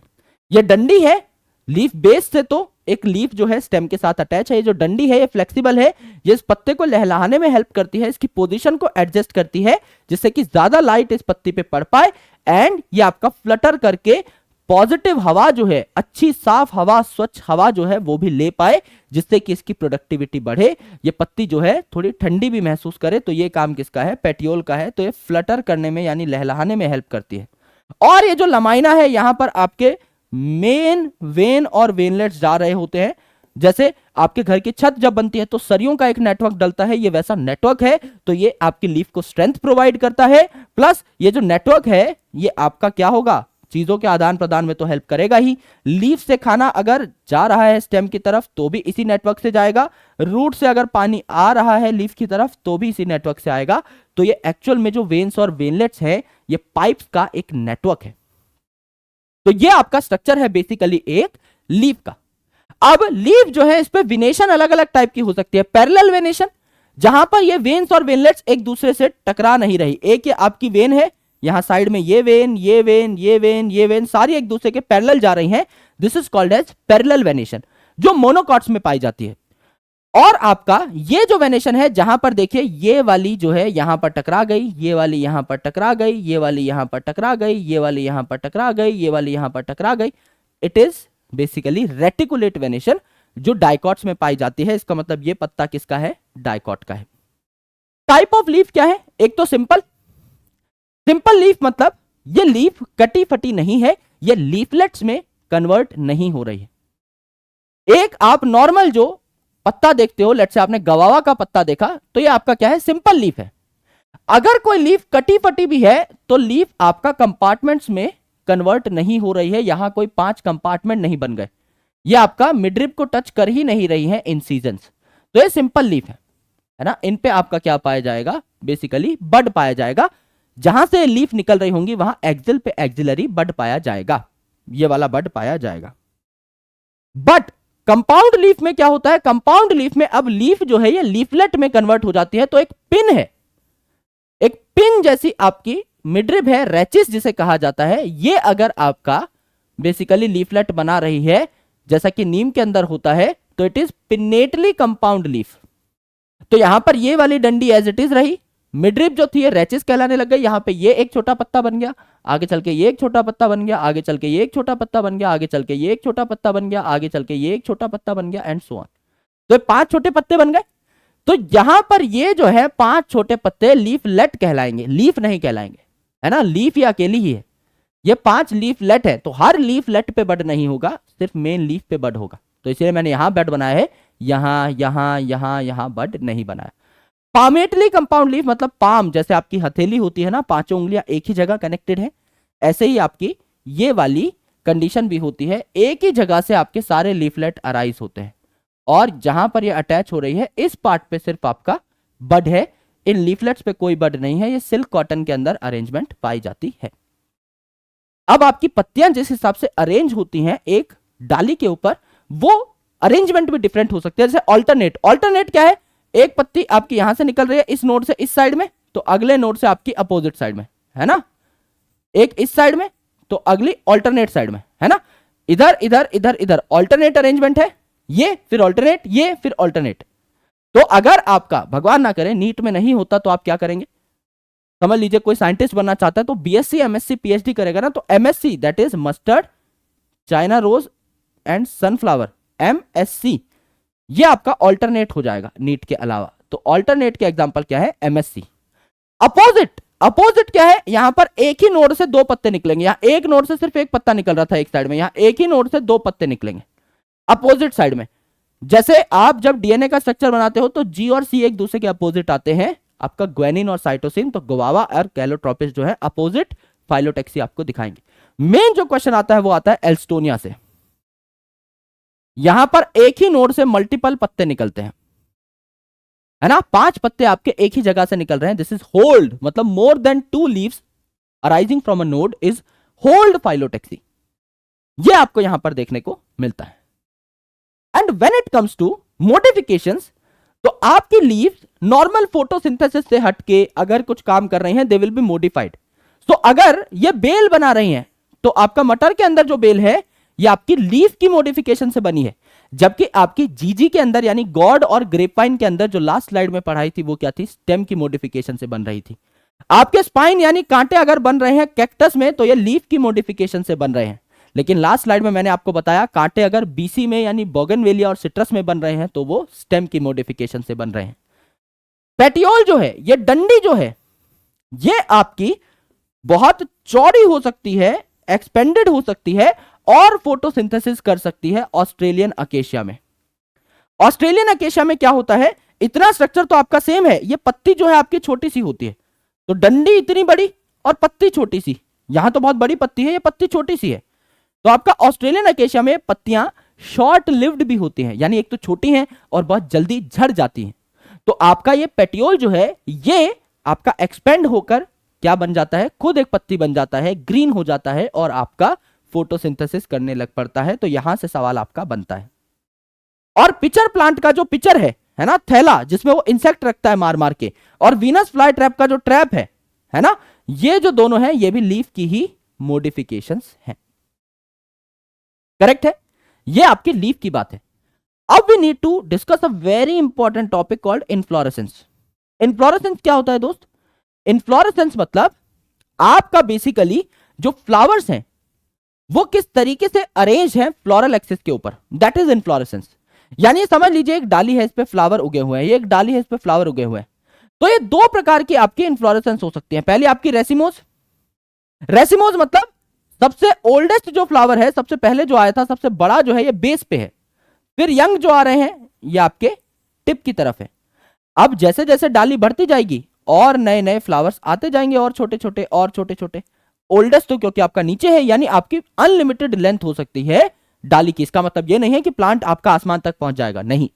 S1: ये डंडी है लीफ बेस से, तो एक लीफ जो है स्टेम के साथ अटैच है। ये जो डंडी है ये फ्लेक्सिबल है, ये इस पत्ते को लहलहाने में हेल्प करती है, इसकी पोजीशन को एडजस्ट करती है जिससे कि ज्यादा लाइट इस पत्ती पे पड़ पाए, एंड ये आपका फ्लटर करके पॉजिटिव हवा जो है, अच्छी साफ हवा, स्वच्छ हवा जो है वो भी ले पाए, जिससे कि इसकी प्रोडक्टिविटी बढ़े। ये पत्ती जो है थोड़ी ठंडी भी महसूस करे, तो ये काम किसका है, पेटियोल का है। तो ये फ्लटर करने में यानी लहलहाने में हेल्प करती है। और ये जो लमाइना है, यहां पर आपके मेन वेन और वेनलेट्स जा रहे होते हैं। जैसे आपके घर की छत जब बनती है तो सरियों का एक नेटवर्क डलता है, ये वैसा नेटवर्क है। तो ये आपकी लीफ को स्ट्रेंथ प्रोवाइड करता है, प्लस ये जो नेटवर्क है ये आपका क्या होगा, चीजों के आदान प्रदान में तो हेल्प करेगा ही। लीफ से खाना अगर जा रहा है स्टेम की तरफ तो भी इसी नेटवर्क से जाएगा, रूट से अगर पानी आ रहा है लीफ की तरफ तो भी इसी नेटवर्क से आएगा। तो ये एक्चुअल में जो वेन्स और वेनलेट्स है ये पाइप्स का एक नेटवर्क है। तो ये आपका स्ट्रक्चर है बेसिकली एक लीफ का। अब लीफ जो है इस पे वेनेशन अलग अलग टाइप की हो सकती है। पैरेलल वेनेशन, जहां पर ये वेन्स और वेनलेट्स एक दूसरे से टकरा नहीं रही, एक ये आपकी वेन है, यहां साइड में ये वेन, ये वेन, ये वेन, ये वेन सारी एक दूसरे के पैरेलल जा रही हैं, this is called as parallel venation, जो मोनोकॉट्स में पाई जाती है। और आपका ये जो वेनेशन है, जहां पर देखिए ये वाली जो है यहां पर टकरा गई, ये वाली यहां पर टकरा गई, ये वाली यहां पर टकरा गई, ये वाली यहां पर टकरा गई, ये वाली यहां पर टकरा गई, it is basically reticulate venation, जो डाइकॉट्स में पाई जाती है। इसका मतलब ये पत्ता किसका है? डाइकॉट का है। टाइप ऑफ लीफ क्या है? एक तो सिंपल, सिंपल लीफ मतलब ये लीफ कटी फटी नहीं है, ये लीफलेट्स में कन्वर्ट नहीं हो रही है। एक आप नॉर्मल जो पत्ता देखते हो, लेट्स से आपने गवावा का पत्ता देखा, तो ये आपका क्या है? सिंपल लीफ है। अगर कोई लीफ कटी फटी भी है तो लीफ आपका कंपार्टमेंट्स में कन्वर्ट नहीं हो रही है, यहां कोई 5 कंपार्टमेंट नहीं बन गए, ये आपका मिडरिब को टच कर ही नहीं रही है इन सीजन्स, तो ये सिंपल लीफ है ना। इन पे आपका क्या पाया जाएगा? बेसिकली बड पाया जाएगा। जहां से लीफ निकल रही होंगी वहां एक्सिल पे एक्सिलरी बड पाया जाएगा, ये वाला बड पाया जाएगा। बट कंपाउंड लीफ में क्या होता है? कंपाउंड लीफ में अब लीफ जो है ये लीफलेट में कन्वर्ट हो जाती है, तो एक पिन है, एक पिन जैसी आपकी मिडरिब है, रेचिस जिसे कहा जाता है, ये अगर आपका बेसिकली लीफलेट बना रही है जैसा कि नीम के अंदर होता है, तो it is pinnately compound leaf. तो यहां पर ये वाली डंडी एज इट इज रही, मिडरिब जो थी रेचिस कहलाने लग गई, यहां पे ये एक छोटा पत्ता बन गया, आगे चल के ये एक छोटा पत्ता बन गया, आगे चल के ये एक छोटा पत्ता बन गया, आगे चल के ये एक छोटा पत्ता बन गया, आगे चल के ये एक छोटा पत्ता बन गया, एंड सो ऑन। तो 5 छोटे पत्ते बन गए। तो यहां पर ये जो है 5 छोटे पत्ते लीफलेट कहलाएंगे, लीफ नहीं कहलाएंगे, है ना। लीफ ये अकेली ही है, ये 5 लीफलेट है, तो हर लीफलेट पे बड नहीं होगा, सिर्फ मेन लीफ पे बड होगा। तो इसलिए मैंने यहां बड बनाया है, यहां यहां यहां यहां बड नहीं बनाया। पामेटली कंपाउंड लीफ मतलब पाम, जैसे आपकी हथेली होती है ना, 5 उंगलियां एक ही जगह कनेक्टेड है, ऐसे ही आपकी ये वाली कंडीशन भी होती है, एक ही जगह से आपके सारे लीफलेट अराइज होते हैं, और जहां पर ये अटैच हो रही है इस पार्ट पे सिर्फ आपका बड है, इन लीफलेट्स पे कोई बड नहीं है, ये सिल्क कॉटन के अंदर अरेंजमेंट पाई जाती है। अब आपकी पत्तियां जिस हिसाब से अरेंज होती हैं एक डाली के ऊपर, वो अरेंजमेंट भी डिफरेंट हो सकती है। जैसे ऑल्टरनेट, ऑल्टरनेट क्या है? एक पत्ती आपकी यहां से निकल रही है इस नोड से इस साइड में, तो अगले नोड से आपकी अपोजिट साइड में, है ना। एक इस साइड में तो अगली ऑल्टरनेट साइड में, है ना। इधर इधर इधर इधर ऑल्टरनेट अरेंजमेंट है, ये फिर ऑल्टरनेट, ये फिर ऑल्टरनेट। तो अगर आपका भगवान ना करे नीट में नहीं होता तो आप क्या करेंगे? समझ लीजिए कोई साइंटिस्ट बनना चाहता है तो बीएससी एमएससी पीएचडी करेगा ना, तो MSc that is mustard china rose and sunflower, MSc, ये आपका ऑल्टरनेट हो जाएगा नीट के अलावा। तो ऑल्टरनेट के एग्जांपल क्या है? एमएससी। अपोजिट, अपोजिट क्या है? यहां पर एक ही नोड से 2 पत्ते निकलेंगे, यहां एक नोड से सिर्फ एक पत्ता निकल रहा था एक साइड में, यहां एक ही नोड से 2 पत्ते निकलेंगे अपोजिट साइड में। जैसे आप जब डीएनए का स्ट्रक्चर बनाते हो तो जी और सी एक दूसरे के अपोजिट आते हैं, आपका ग्वेनिन और साइटोसिन, तो गुआवा और कैलोट्रोपिस जो है अपोजिट फाइलोटैक्सी आपको दिखाएंगे। मेन जो क्वेश्चन आता है वो आता है एल्स्टोनिया से, यहां पर एक ही नोड से मल्टीपल पत्ते निकलते हैं, है ना। 5 पत्ते आपके एक ही जगह से निकल रहे हैं, दिस इज होल्ड, मतलब more than 2 leaves arising from a node is whorled phyllotaxy, ये आपको यहां पर देखने को मिलता है। And when it comes to modifications, तो आपकी लीव्स नॉर्मल फोटोसिंथेसिस से हटके अगर कुछ काम कर रही हैं, दे विल बी मॉडिफाइड। तो अगर ये बेल बना रही हैं, तो आपका मटर के अंदर जो बेल है ये आपकी लीफ की मॉडिफिकेशन से बनी है, जबकि आपकी जीजी के अंदर यानी गॉड और ग्रेपवाइन के अंदर जो लास्ट स्लाइड में पढ़ाई थी वो क्या थी? स्टेम की मॉडिफिकेशन से बन रही थी। आपके स्पाइन यानी कांटे अगर बन रहे हैं कैक्टस में, तो ये लीफ की मॉडिफिकेशन से बन रहे हैं। लेकिन लास्ट स्लाइड में मैंने आपको बताया कांटे अगर बीसी में यानी बोगनवेलिया और सिट्रस में बन रहे हैं तो वो स्टेम की मॉडिफिकेशन से बन रहे हैं। पेटियोल जो है, ये डंडी जो है, ये आपकी बहुत चौड़ी हो सकती है, एक्सपेंडेड हो सकती है और फोटोसिंथेसिस कर सकती है ऑस्ट्रेलियन अकेशिया में। ऑस्ट्रेलियन अकेशिया में क्या होता है? इतना स्ट्रक्चर तो आपका सेम है, ये पत्ती जो है आपकी छोटी सी होती है, तो डंडी इतनी बड़ी और पत्ती छोटी सी, यहां तो बहुत बड़ी पत्ती है, ये पत्ती छोटी सी है। तो आपका ऑस्ट्रेलियन अकेशिया में पत्तियां शॉर्ट लिव्ड भी होती हैं, यानी एक तो छोटी हैं और बहुत जल्दी झड़ जाती हैं। तो आपका ये पेटियोल जो है ये आपका एक्सपेंड होकर क्या बन जाता है? खुद एक पत्ती बन जाता है, ग्रीन हो जाता है और आपका फोटोसिंथेसिस करने लग पड़ता है। तो यहां से सवाल आपका बनता है। और पिचर प्लांट का जो पिचर है है ना, थैला जिसमें वो इंसेक्ट रखता है मार मार के, और वीनस फ्लाई ट्रैप का जो ट्रैप है ना, ये जो दोनों हैं ये भी लीफ की ही मॉडिफिकेशंस हैं। करेक्ट है, ये आपकी लीफ की बात है। अब we need to discuss a very important topic called inflorescence. Inflorescence क्या होता है दोस्त? इन्फ्लोरेसेंस मतलब आपका बेसिकली जो फ्लावर्स हैं वो किस तरीके से अरेंज हैं फ्लोरल एक्सिस के ऊपर, दैट इज इन्फ्लोरेसेंस। यानी समझ लीजिए एक डाली है, इस पे फ्लावर उगे हुए हैं, ये एक डाली है, इस पे फ्लावर उगे हुए हैं। तो ये दो प्रकार की आपकी इन्फ्लोरेसेंस हो सकती है। पहले आपकी रेसिमोस। रेसिमोस मतलब सबसे ओल्डेस्ट जो फ्लावर है, सबसे पहले जो आया था, सबसे बड़ा जो है ये बेस पे है। फिर यंग जो आ रहे हैं ये आपके टिप की तरफ है। अब जैसे जैसे डाली बढ़ती जाएगी और नए नए फ्लावर्स आते जाएंगे और छोटे छोटे और छोटे छोटे। ओल्डेस्ट तो क्योंकि आपका नीचे है, यानी आपकी अनलिमिटेड लेंथ हो सकती है डाली की। इसका मतलब ये नहीं है कि प्लांट आपका आसमान तक पहुंच जाएगा, नहीं।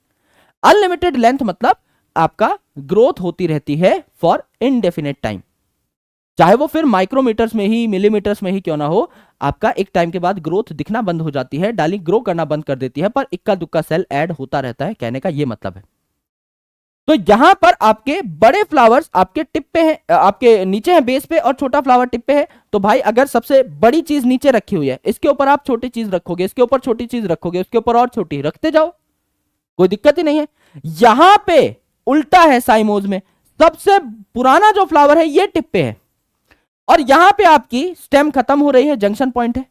S1: अनलिमिटेड लेंथ मतलब आपका ग्रोथ होती रहती है फॉर इनडेफिनेट टाइम, चाहे वो फिर माइक्रोमीटर्स में ही, मिलीमीटर्स में ही क्यों ना हो। आपका एक टाइम के बाद ग्रोथ दिखना बंद हो जाती है, डाली ग्रो करना बंद कर देती है, पर इक्का दुक्का सेल ऐड होता रहता है, कहने का ये मतलब है। तो यहां पर आपके बड़े फ्लावर्स आपके टिप पे हैं, आपके नीचे हैं बेस पे, और छोटा फ्लावर टिप पे है। तो भाई अगर सबसे बड़ी चीज नीचे रखी हुई है, इसके ऊपर आप छोटी चीज रखोगे, इसके ऊपर छोटी चीज रखोगे, उसके ऊपर और छोटी रखते जाओ, कोई दिक्कत ही नहीं है। यहां पे उल्टा है साइमोज में, सबसे पुराना जो फ्लावर है ये टिप पे है, और यहां पे आपकी स्टेम खत्म हो रही है, जंक्शन पॉइंट है।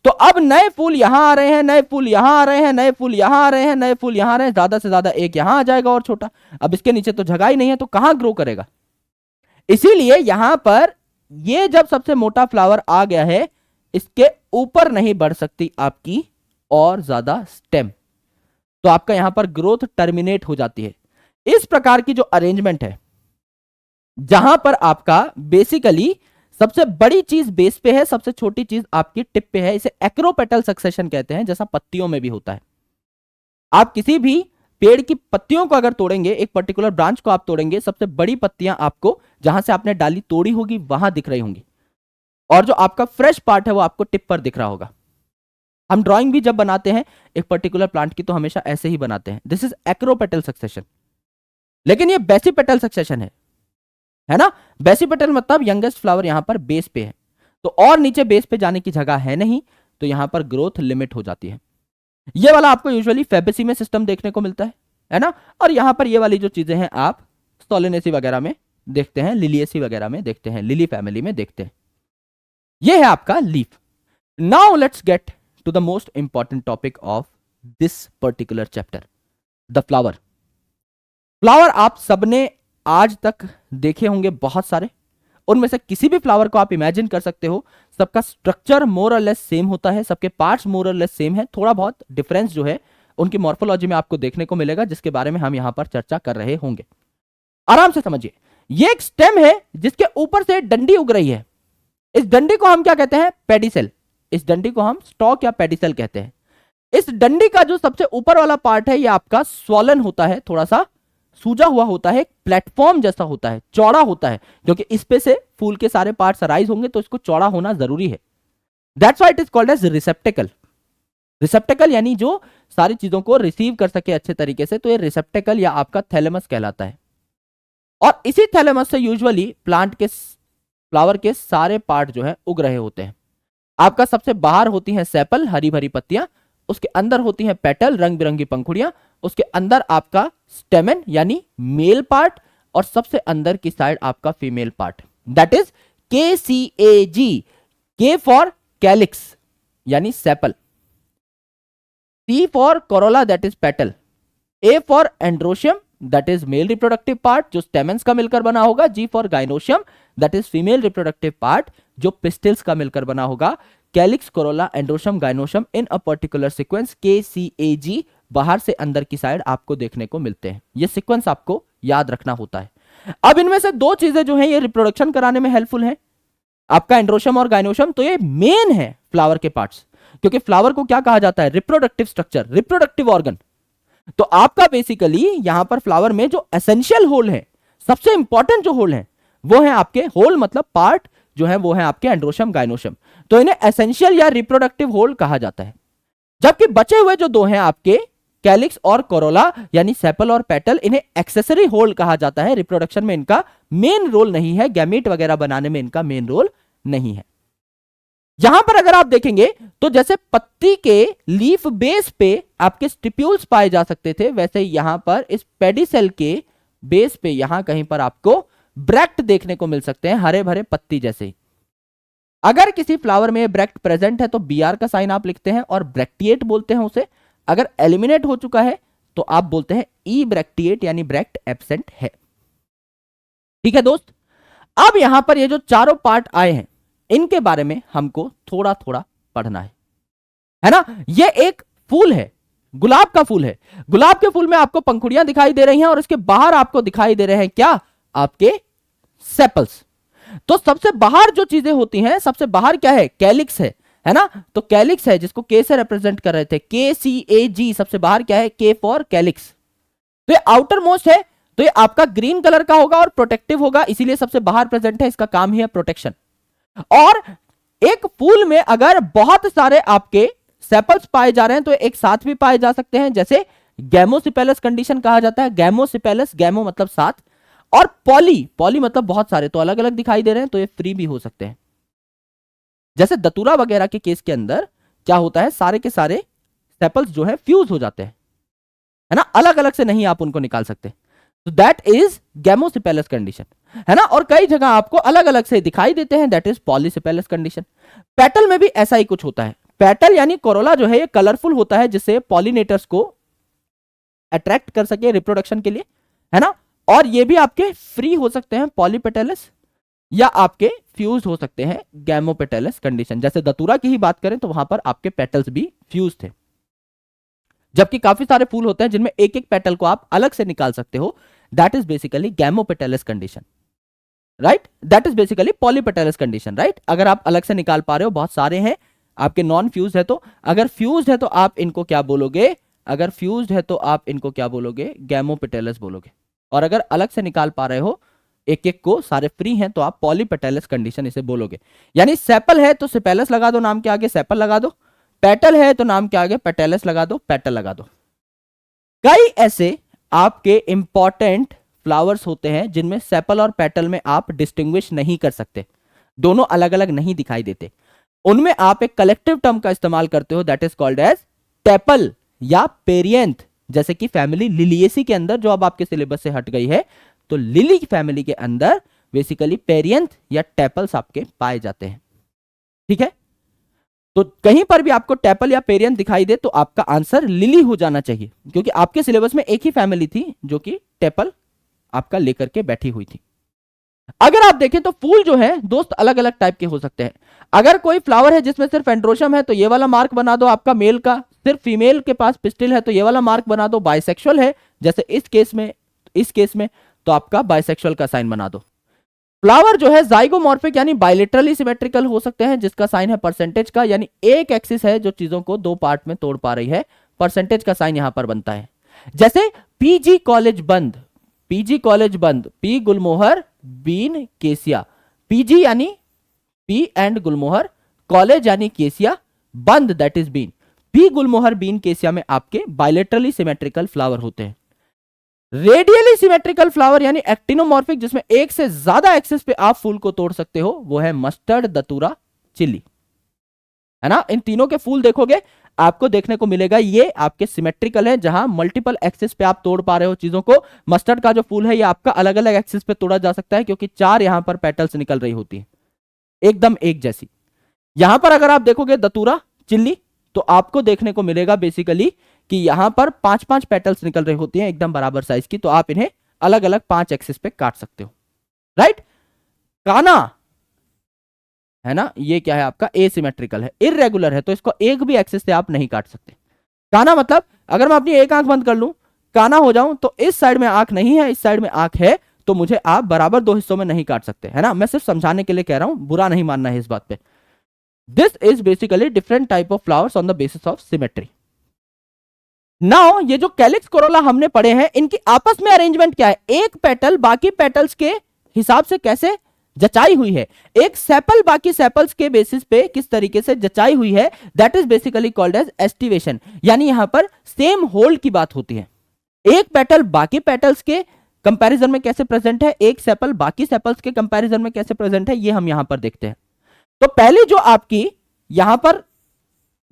S1: तो अब नए फूल यहां आ रहे हैं, नए फूल यहां आ रहे हैं, नए फूल यहां आ रहे हैं, नए फूल यहां आ रहे हैं, ज्यादा से ज्यादा एक यहां आ जाएगा और छोटा। अब इसके नीचे तो जगह ही नहीं है, तो कहां ग्रो करेगा? इसीलिए यहां पर ये जब सबसे मोटा फ्लावर आ गया है, इसके ऊपर नहीं बढ़ सकती आपकी और ज्यादा स्टेम, तो आपका यहां पर ग्रोथ टर्मिनेट हो जाती है। इस प्रकार की जो अरेंजमेंट है, जहां पर आपका बेसिकली सबसे बड़ी चीज बेस पे है, सबसे छोटी चीज आपकी टिप पे है, इसे एक्रोपेटल सक्सेशन कहते हैं, जैसा पत्तियों में भी होता है। आप किसी भी पेड़ की पत्तियों को अगर तोड़ेंगे, एक पर्टिकुलर ब्रांच को आप तोड़ेंगे, सबसे बड़ी पत्तियां आपको जहां से आपने डाली तोड़ी होगी वहां दिख रही होंगी, और जो आपका फ्रेश पार्ट है वो आपको टिप पर दिख रहा होगा। हम ड्राइंग भी जब बनाते हैं एक पर्टिकुलर प्लांट की, तो हमेशा ऐसे ही बनाते हैं, दिस इज एक्रोपेटल सक्सेशन। लेकिन ये बेसिपेटल सक्सेशन है ना। बेसिपेटल मतलब यंगेस्ट फ्लावर यहां पर बेस पे है, तो और नीचे बेस पे जाने की जगह है नहीं, तो यहां पर ग्रोथ लिमिट हो जाती है। ये वाला आपको यूजुअली फेबेसी में सिस्टम देखने को मिलता है ना। और यहां पर ये वाली जो चीजें हैं आप सोलेनेसी वगैरह में देखते हैं, लिलिएसी वगैरह में देखते हैं, लिली फैमिली में देखते हैं। ये है आपका leaf. Now let's get to the most important topic of this particular chapter, the flower. Flower आप सबने आज तक देखे होंगे बहुत सारे, उनमें से किसी भी फ्लावर को आप इमेजिन कर सकते हो, सबका स्ट्रक्चर मोर और लेस सेम होता है, सबके पार्ट्स मोर और लेस सेम है, थोड़ा बहुत डिफरेंस जो है उनकी मॉर्फोलॉजी में आपको देखने को मिलेगा, जिसके बारे में हम यहां पर चर्चा कर रहे होंगे। आराम से समझिए, ये एक स्टेम है जिसके ऊपर से डंडी उग रही है। इस डंडी को हम क्या कहते हैं? पेडिसेल। इस डंडी को हम स्टॉक या पेडिसेल कहते हैं। इस डंडी का जो सबसे ऊपर वाला पार्ट है, ये आपका स्वॉलन होता है, थोड़ा सा सूजा हुआ होता है, प्लेटफॉर्म जैसा होता है, चौड़ा होता है, क्योंकि इस पे से फूल के सारे पार्ट्स राइज होंगे, तो इसको चौड़ा होना जरूरी है। That's why it is called as receptacle. Receptacle यानी जो सारी चीजों को रिसीव कर सके अच्छे तरीके से, तो ये रिसेप्टेकल या आपका थैलेमस कहलाता है। और इसी थैलेमस से यूजुअली प्लांट के फ्लावर के सारे पार्ट जो है उग रहे होते हैं। आपका सबसे बाहर होती है सेपल, हरी भरी पत्तियां, उसके अंदर होती है पेटल, रंग बिरंगी पंखुड़ियां, उसके अंदर आपका स्टेमन यानी मेल पार्ट, और सबसे अंदर की साइड आपका female part, that is KCAG। K for calyx यानी sepal, C for corolla that is petal, A for androecium that is male reproductive part जो स्टेमेंस का मिलकर बना होगा, G for gynoecium that is female reproductive part जो pistils का मिलकर बना होगा। Calyx, corolla, androecium, gynoecium in a particular sequence KCAG बाहर से अंदर की साइड आपको देखने को मिलते हैं। ये सीक्वेंस आपको याद रखना होता है। अब इनमें से दो चीजें जो हैं ये रिप्रोडक्शन कराने में हेल्पफुल हैं, आपका एंड्रोशियम और गाइनोशियम। तो ये मेन है फ्लावर के पार्ट्स, क्योंकि फ्लावर को क्या कहा जाता है? Reproductive structure, reproductive organ. तो आपका बेसिकली यहां पर फ्लावर में जो एसेंशियल होल है, सबसे इंपॉर्टेंट जो होल है, वो है आपके होल मतलब पार्ट जो है वो है आपके एंड्रोशियम, गाइनोशियम। तो इन्हें एसेंशियल या रिप्रोडक्टिव होल कहा जाता है। जबकि बचे हुए जो दो हैं आपके कैलिक्स और कोरोला यानी सेपल और पेटल, इन्हें एक्सेसरी होल्ड कहा जाता है। रिप्रोडक्शन में इनका मेन रोल नहीं है, गैमीट वगैरह बनाने में इनका मेन रोल नहीं है। यहां पर अगर आप देखेंगे तो जैसे पत्ती के लीफ बेस पे आपके स्टिप्यूल्स पाए जा सकते थे, वैसे यहां पर इस पेडिसेल के बेस पे यहां कहीं पर आपको ब्रैक्ट देखने को मिल सकते हैं, हरे भरे पत्ती जैसे। अगर किसी फ्लावर में ब्रैक्ट प्रेजेंट है तो बीआर का साइन आप लिखते हैं और ब्रैक्टिएट बोलते हैं उसे। अगर एलिमिनेट हो चुका है तो आप बोलते हैं ई ब्रैक्टिएट यानी ब्रैक्ट एब्सेंट है। ठीक है दोस्त, अब यहां पर ये जो चारों पार्ट आए हैं इनके बारे में हमको थोड़ा थोड़ा पढ़ना है ना। ये एक फूल है, गुलाब का फूल है। गुलाब के फूल में आपको पंखुड़ियां दिखाई दे रही हैं और इसके बाहर आपको दिखाई दे रहे हैं क्या, आपके सेपल्स। तो सबसे बाहर जो चीजें होती हैं, सबसे बाहर क्या है, कैलिक्स है ना। तो कैलिक्स है जिसको के से रिप्रेजेंट कर रहे थे, KCAG, सबसे बाहर क्या है, के फॉर कैलिक्स। तो ये आउटर मोस्ट है, तो ये आपका ग्रीन कलर का होगा और प्रोटेक्टिव होगा, इसीलिए सबसे बाहर प्रेजेंट है, इसका काम ही है प्रोटेक्शन। और एक फूल में अगर बहुत सारे आपके सेपल्स पाए जा रहे हैं तो एक साथ भी पाए जा सकते हैं, जैसे गैमोसिपेलस कंडीशन कहा जाता है। गैमोसिपेलस, गैमो मतलब साथ, और पॉली, पॉली मतलब बहुत सारे, तो अलग अलग दिखाई दे रहे हैं, तो ये फ्री भी हो सकते हैं। जैसे दतूरा वगैरह के केस के अंदर क्या होता है, सारे के सारे सेपल्स जो है फ्यूज हो जाते हैं, है ना, अलग अलग से नहीं आप उनको निकाल सकते। तो दैट इज गैमोसिपेलस कंडीशन, है ना। और कई जगह आपको अलग अलग से दिखाई देते हैं, दैट इज पॉलीसिपेलस कंडीशन। पेटल में भी ऐसा ही कुछ होता है। पेटल यानी कोरोला जो है ये कलरफुल होता है, जिससे पॉलिनेटर्स को अट्रैक्ट कर सके रिप्रोडक्शन के लिए, है ना। और ये भी आपके फ्री हो सकते हैं, पॉलीपेटलस, या आपके फ्यूज हो सकते हैं, गैमोपेटलस कंडीशन। जैसे दतूरा की ही बात करें तो वहां पर आपके पेटल्स भी फ्यूज थे, जबकि काफी सारे फूल होते हैं जिनमें एक एक पेटल को आप अलग से निकाल सकते हो, that is basically gamopetalous condition, right. That is basically polypetalous condition, right. अगर आप अलग से निकाल पा रहे हो, बहुत सारे हैं आपके नॉन फ्यूज है, तो अगर फ्यूज है तो आप इनको क्या बोलोगे, अगर फ्यूज है तो आप इनको क्या बोलोगे, गैमोपेटलस बोलोगे। और अगर अलग से निकाल पा रहे हो एक एक को, सारे फ्री हैं, तो आप पॉलीपेटलस कंडीशन इसे बोलोगे। यानी सेपल है तो सिपेलस लगा दो, नाम के आगे सेपल लगा दो। पेटल है तो नाम के आगे पेटेलस लगा दो, पेटल लगा दो। कई ऐसे आपके इंपॉर्टेंट फ्लावर्स होते हैं जिनमें सेपल और पेटल में आप डिस्टिंग्विश नहीं कर सकते, दोनों अलग अलग नहीं दिखाई देते। उनमें आप एक कलेक्टिव टर्म का इस्तेमाल करते हो, that is called as tepal या पेरियंथ। जैसे कि फैमिली लिलिएसी के अंदर, जो अब आपके सिलेबस से हट गई है, तो लिली फैमिली के अंदर बेसिकली पेरियंथ या टेपल्स आपके पाए जाते हैं। ठीक है, तो कहीं पर भी आपको टेपल या पेरियंथ दिखाई दे तो आपका आंसर लिली हो जाना चाहिए, क्योंकि आपके सिलेबस में एक ही फैमिली थी जो कि टेपल आपका लेकर के बैठी हुई थी। अगर आप देखें तो फूल जो है दोस्त अलग अलग टाइप के हो सकते हैं। अगर कोई फ्लावर है जिसमें सिर्फ एंड्रोशम है तो ये वाला मार्क बना दो आपका मेल का, सिर्फ फीमेल के पास पिस्टिल है तो ये वाला मार्क बना दो। बाइसेक्सुअल है जैसे इस केस में तो आपका बाइसेक्सुअल का साइन बना दो। फ्लावर जो है जाइगोमॉर्फिक यानी बायलेटरली सिमेट्रिकल हो सकते हैं, जिसका साइन है परसेंटेज का, यानी एक एक्सिस है जो चीजों को दो पार्ट में तोड़ पा रही है, परसेंटेज का साइन यहां पर बनता है। जैसे पीजी कॉलेज बंद, पीजी कॉलेज बंद, pea gulmohar bean cassia, PG यानी पी एंड गुलमोहर, कॉलेज यानी केसिया, बंद that is bean. Pea gulmohar bean cassia में आपके बायलेटरली सिमेट्रिकल फ्लावर होते हैं। रेडियली सिमेट्रिकल फ्लावर यानी एक्टिनोमॉर्फिक, जिसमें एक से ज्यादा एक्सिस पे आप फूल को तोड़ सकते हो, वो है मस्टर्ड, दतूरा, चिल्ली, है ना। इन तीनों के फूल देखोगे आपको देखने को मिलेगा ये आपके सिमेट्रिकल है, जहां मल्टीपल एक्सिस पे आप तोड़ पा रहे हो चीजों को। मस्टर्ड का जो फूल है ये आपका अलग अलग एक्सिस पे तोड़ा जा सकता है, क्योंकि चार यहां पर पेटल्स निकल रही होती है एकदम एक जैसी। यहां पर अगर आप देखोगे दतूरा, चिल्ली, तो आपको देखने को मिलेगा बेसिकली कि यहां पर पांच पांच पेटल्स निकल रही होती हैं एकदम बराबर साइज की, तो आप इन्हें अलग अलग 5 एक्सिस पे काट सकते हो, राइट। काना है ना, ये क्या है आपका एसिमेट्रिकल है, इररेगुलर है, तो इसको एक भी एक्सिस से आप नहीं काट सकते। काना मतलब अगर मैं अपनी एक आंख बंद कर लूं, काना हो जाऊं, तो इस साइड में आंख नहीं है, इस साइड में आंख है, तो मुझे आप बराबर 2 हिस्सों में नहीं काट सकते, है ना। मैं सिर्फ समझाने के लिए कह रहा हूं, बुरा नहीं मानना है इस बात पे। This is basically different type of flowers on the basis of symmetry. Now ये जो कैलिक्स कोरोला हमने पढ़े हैं, इनकी आपस में अरेंजमेंट क्या है, एक पेटल बाकी पेटल्स के हिसाब से कैसे जचाई हुई है, एक सेपल बाकी सेपल्स के बेसिस पे किस तरीके से जचाई हुई है, that is basically called as aestivation. यानी यहां पर सेम होल्ड की बात होती है। एक पेटल बाकी पेटल्स के कंपैरिजन में कैसे प्रेजेंट है, एक सेपल बाकी सेपल्स के कंपैरिजन में कैसे प्रेजेंट है, ये हम यहां पर देखते हैं। तो पहली जो आपकी यहां पर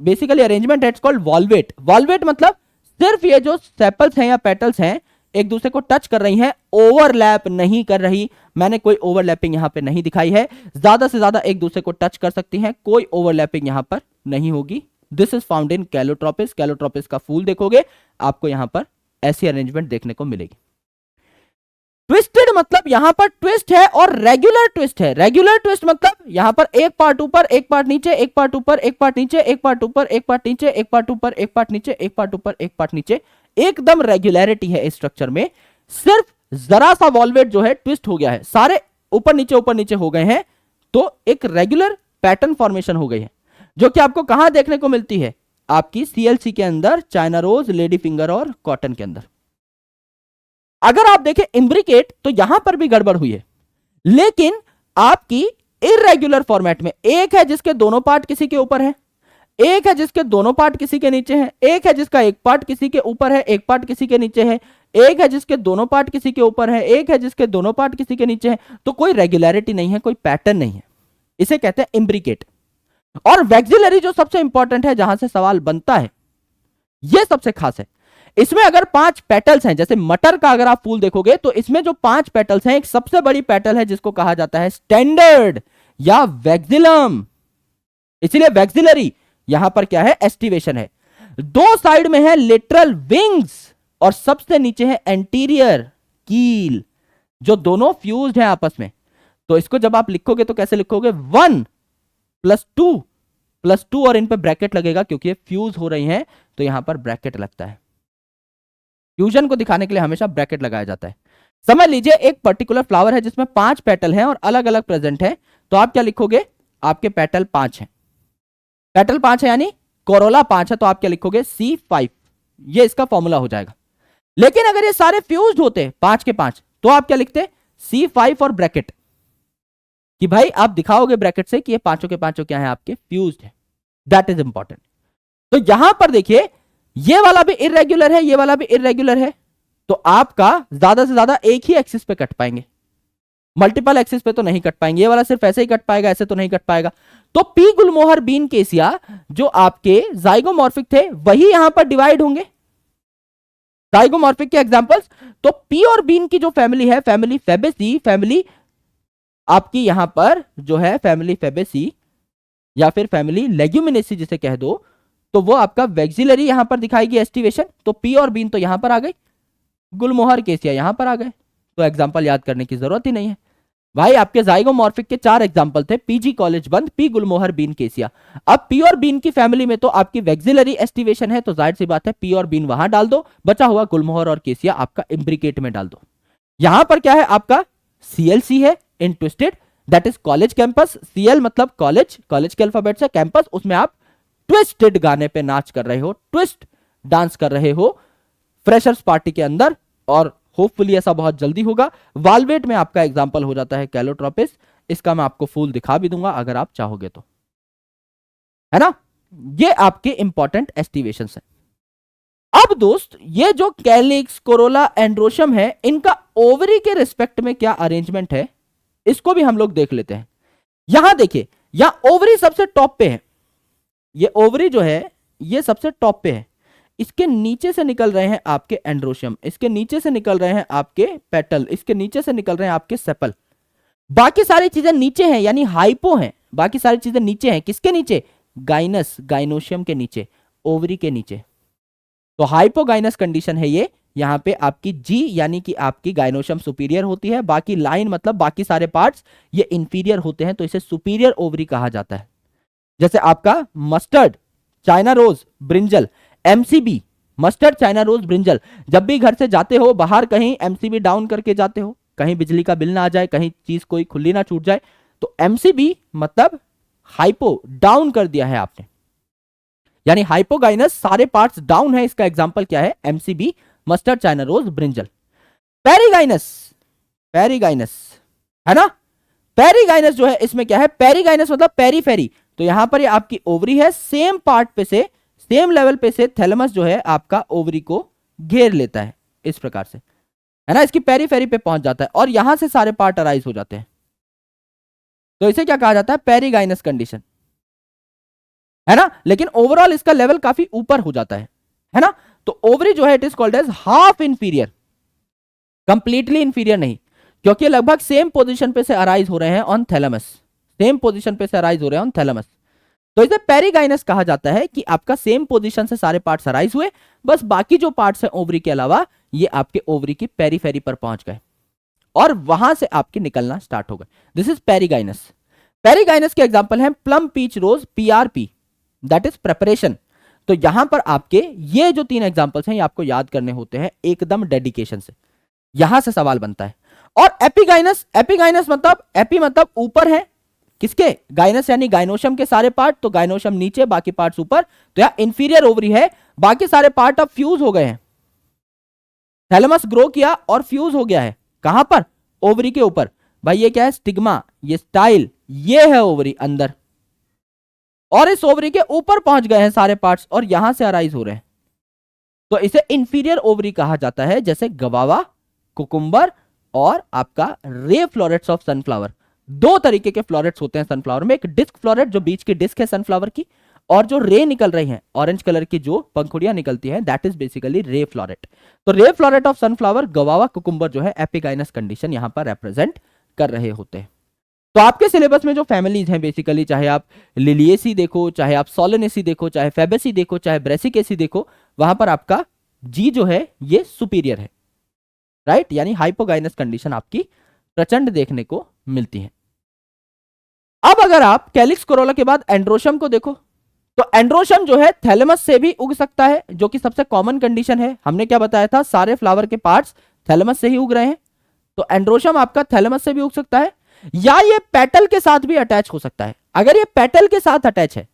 S1: बेसिकली अरेंजमेंट है, इट्स कॉल्ड वॉल्वेट। वॉल्वेट मतलब सिर्फ ये जो सेपल्स हैं या पेटल्स हैं एक दूसरे को टच कर रही हैं, ओवरलैप नहीं कर रही। मैंने कोई ओवरलैपिंग यहां पे नहीं दिखाई है, ज्यादा से ज्यादा एक दूसरे को टच कर सकती हैं, कोई ओवरलैपिंग यहां पर नहीं होगी। This is found in Calotropis. Calotropis का फूल देखोगे आपको यहां पर ऐसी अरेंजमेंट देखने को मिलेगी। ट्विस्टेड मतलब यहां पर ट्विस्ट है और रेगुलर ट्विस्ट है। रेगुलर ट्विस्ट मतलब यहां पर एक पार्ट ऊपर एक पार्ट नीचे, एक पार्ट ऊपर एक पार्ट नीचे, एक पार्ट ऊपर एक पार्ट नीचे, एक पार्ट ऊपर एक पार्ट नीचे, एक पार्ट ऊपर एक पार्ट नीचे, एकदम रेगुलरिटी है इस स्ट्रक्चर में। सिर्फ जरा सा वॉल्वेट जो है ट्विस्ट हो गया है, सारे ऊपर नीचे हो गए हैं, तो एक रेगुलर पैटर्न फॉर्मेशन हो गई है, जो कि आपको कहां देखने को मिलती है, आपकी सीएलसी के अंदर, चाइना रोज, लेडी फिंगर और कॉटन के अंदर। अगर आप देखें इम्ब्रिकेट तो यहां पर भी गड़बड़ हुई है, लेकिन आपकी इरेगुलर फॉर्मेट में एक है जिसके दोनों पार्ट किसी के ऊपर है, एक है जिसके दोनों पार्ट किसी के नीचे है, एक है जिसका एक पार्ट किसी के ऊपर है, एक पार्ट किसी के नीचे है, एक है जिसके दोनों पार्ट किसी के ऊपर है, एक है जिसके दोनों पार्ट किसी के नीचे है। तो कोई रेगुलरिटी नहीं है, कोई पैटर्न नहीं है, इसे कहते हैं इम्ब्रिकेट। और वैक्सिलरी जो सबसे इंपॉर्टेंट है, जहां से सवाल बनता है, यह सबसे खास है। इसमें अगर 5 पेटल्स हैं, जैसे मटर का अगर आप फूल देखोगे तो इसमें जो 5 पेटल्स हैं, एक सबसे बड़ी पेटल है जिसको कहा जाता है स्टैंडर्ड या वैक्सिलम, इसलिए वैक्सिलरी यहां पर क्या है, एस्टिवेशन है। दो साइड में है लेटरल विंग्स और सबसे नीचे है एंटीरियर कील, जो दोनों फ्यूज्ड हैं आपस में। तो इसको जब आप लिखोगे तो कैसे लिखोगे, 1 + 2 और इन पे ब्रैकेट लगेगा क्योंकि ये फ्यूज हो रही हैं, तो यहां पर ब्रैकेट लगता है। फ्यूजन को दिखाने के लिए हमेशा ब्रैकेट लगाया जाता है। समझ लीजिए एक पर्टिकुलर फ्लावर है जिसमें 5 पेटल हैं और अलग अलग प्रेजेंट है, तो आप क्या लिखोगे, आपके पेटल 5 हैं, पेटल 5 है यानी कोरोला 5 है, तो आप क्या लिखोगे, C5, ये इसका फॉर्मूला हो जाएगा। लेकिन अगर ये सारे फ्यूज्ड होते 5 के 5, तो आप क्या लिखते, C5 और ब्रैकेट, कि भाई आप दिखाओगे ब्रैकेट से कि ये पांचों के पांचों क्या है, आपके फ्यूज्ड है। That is important. तो यहां पर देखिए ये वाला भी इरेगुलर है, ये वाला भी इरेगुलर है, तो आपका ज्यादा से ज्यादा एक ही एक्सिस पे कट पाएंगे, मल्टीपल एक्सिस पे तो नहीं कट पाएंगे। ये वाला सिर्फ ऐसे ही कट पाएगा, ऐसे तो नहीं कट पाएगा। तो पी गुलमोहर बीन केसिया जो आपके जाइगोमॉर्फिक थे वही यहां पर डिवाइड होंगे, जाइगोमॉर्फिक के एग्जांपल्स। तो पी और बीन की जो फैमिली है, फैमिली फेबेसी, फैमिली आपकी यहां पर जो है फैमिली फेबेसी या फिर फैमिली लेग्यूमिनेसी जिसे कह दो, तो वो आपका वैक्सिलरी यहां पर दिखाएगी एस्टिवेशन। तो पी और बीन तो यहां पर आ गई, गुलमोहर केसिया यहां पर आ गए, तो एग्जांपल याद करने की जरूरत ही नहीं है भाई। आपके जाइगोमॉर्फिक के 4 एग्जांपल थे, पीजी कॉलेज बंद, पी गुलमोहर बीन केसिया। अब पी और बीन की फैमिली में तो आपकी वैक्सिलरी एस्टिवेशन है, तो जाहिर सी बात है पी और बीन वहां डाल दो, बचा हुआ गुलमोहर और केसिया आपका इम्ब्रिकेट में डाल दो। यहां पर क्या है, आपका सीएलसी है in twisted, that is college campus. CL मतलब कॉलेज, कॉलेज के अल्फाबेट से, कैंपस उसमें आप ट्विस्टेड गाने पे नाच कर रहे हो, ट्विस्ट डांस कर रहे हो फ्रेशर्स पार्टी के अंदर, और होपफुली ऐसा बहुत जल्दी होगा। वालवेट में आपका एग्जांपल हो जाता है कैलोट्रोपिस, इसका मैं आपको फूल दिखा भी दूंगा अगर आप चाहोगे तो, है ना। ये आपके इंपॉर्टेंट एस्टिवेशंस है। अब दोस्त ये जो कैलिक्स, कोरोला, एंड्रोशम है, इनका ओवरी के रिस्पेक्ट में क्या अरेंजमेंट है, इसको भी हम लोग देख लेते हैं। यहां देखिए, यहां ओवरी सबसे टॉप पे है, ये ओवरी जो है ये सबसे टॉप पे है, इसके नीचे से निकल रहे हैं आपके एंड्रोशियम, इसके नीचे से निकल रहे हैं आपके पेटल, इसके नीचे से निकल रहे हैं आपके सेपल। बाकी सारी चीजें नीचे हैं, यानी हाइपो हैं, बाकी सारी चीजें नीचे हैं। किसके नीचे, गाइनस, गाइनोशियम के नीचे, ओवरी के नीचे। तो हाइपोगाइनस कंडीशन है ये। यहां पे आपकी जी यानी कि आपकी गाइनोशियम सुपीरियर होती है, बाकी लाइन मतलब बाकी सारे पार्ट्स ये इंफीरियर होते हैं, तो इसे सुपीरियर ओवरी कहा जाता है। जैसे आपका mustard, china rose, brinjal, MCB, mustard, china rose, brinjal, जब भी घर से जाते हो बाहर कहीं एमसीबी डाउन करके जाते हो, कहीं बिजली का बिल ना आ जाए, कहीं चीज कोई खुली ना छूट जाए, तो एमसीबी मतलब हाइपो, डाउन कर दिया है आपने, यानी हाइपोगाइनस, सारे पार्ट्स डाउन है। इसका एग्जांपल क्या है, MCB, mustard, china rose, brinjal. Perigynous, perigynous है ना, पेरिगाइनस जो है इसमें क्या है, पेरिगाइनस मतलब पेरीफेरी, तो यहां पर ये आपकी ओवरी है, सेम पार्ट पे से, सेम लेवल पे से थैलेमस जो है आपका ओवरी को घेर लेता है इस प्रकार से, है ना, इसकी पेरीफेरी पे पहुंच जाता है और यहां से सारे पार्ट अराइज हो जाते हैं। तो इसे क्या कहा जाता है, पेरिगाइनस कंडीशन, है ना। लेकिन ओवरऑल इसका लेवल काफी ऊपर हो जाता है ना। तो ओवरी जो है it is called as half inferior, completely inferior नहीं, क्योंकि लगभग सेम पोजीशन पे से अराइज हो रहे हैं ऑन थैलेमस, सेम पोजीशन पे से अराइज हो रहे हैं ऑन थैलेमस। तो इसे पेरिगाइनस कहा जाता है कि आपका सेम पोजीशन से सारे पार्ट्स अराइज हुए, बस बाकी जो पार्ट्स हैं ओवरी के अलावा ये आपके ओवरी की पेरीफेरी पर पहुंच गए और वहां से आपके निकलना स्टार्ट हो गए। This is perigynous. पेरिगाइनस के एग्जांपल हैं plum, peach, rose, PRP, that is preparation. तो यहां पर आपके ये जो 3 एग्जांपल्स हैं ये आपको याद करने होते हैं एकदम डेडिकेशन से, यहां से सवाल बनता है। और एपिगाइनस, एपिगाइनस मतलब एपी मतलब ऊपर है, किसके, गाइनस यानी गाइनोशम के सारे पार्ट, तो गाइनोशम नीचे बाकी पार्ट्स ऊपर, तो यहां इंफीरियर ओवरी है, बाकी सारे पार्ट अब फ्यूज हो गए हैं, थैलेमस ग्रो किया और फ्यूज हो गया है, कहां पर, ओवरी के ऊपर। भाई ये क्या है, स्टिग्मा, ये स्टाइल, ये है ओवरी अंदर, और इस ओवरी के ऊपर पहुंच गए हैं सारे पार्ट्स और यहां से अराइज हो रहे हैं, तो इसे इंफीरियर ओवरी कहा जाता है। जैसे गवावा, कुकुम्बर और आपका रे फ्लोरेट्स ऑफ सनफ्लावर, 2 तरीके के फ्लोरेट्स होते हैं सनफ्लावर में, एक डिस्क फ्लोरेट जो बीच की डिस्क है सनफ्लावर की, और जो रे निकल रही हैं ऑरेंज कलर की जो पंखुड़ियां निकलती हैं, that is basically ray floret. तो ray floret of sunflower, guava, cucumber जो है एपिगाइनस कंडीशन यहां पर रिप्रेजेंट कर रहे होते हैं। तो आपके सिलेबस में जो फैमिलीज हैं बेसिकली, चाहे आप लिलिएसी देखो, चाहे आप सोलेनेसी देखो, चाहे फेबेसी देखो, चाहे ब्रेसिकेसी देखो, वहां पर आपका जी जो है ये सुपीरियर है, राइट, यानी हाइपोगाइनस कंडीशन आपकी प्रचंड देखने को मिलती है। अब अगर आप कैलिक्स कोरोला के बाद एंड्रोशम को देखो, तो एंड्रोशम जो है थैलेमस से भी उग सकता है, जो कि सबसे कॉमन कंडीशन है। हमने क्या बताया था, सारे फ्लावर के पार्ट्स थैलेमस से ही उग रहे हैं, तो एंड्रोशम आपका थैलेमस से भी उग सकता है, या ये पेटल के साथ भी अटैच हो सकता है। अगर ये पेटल के साथ अटैच है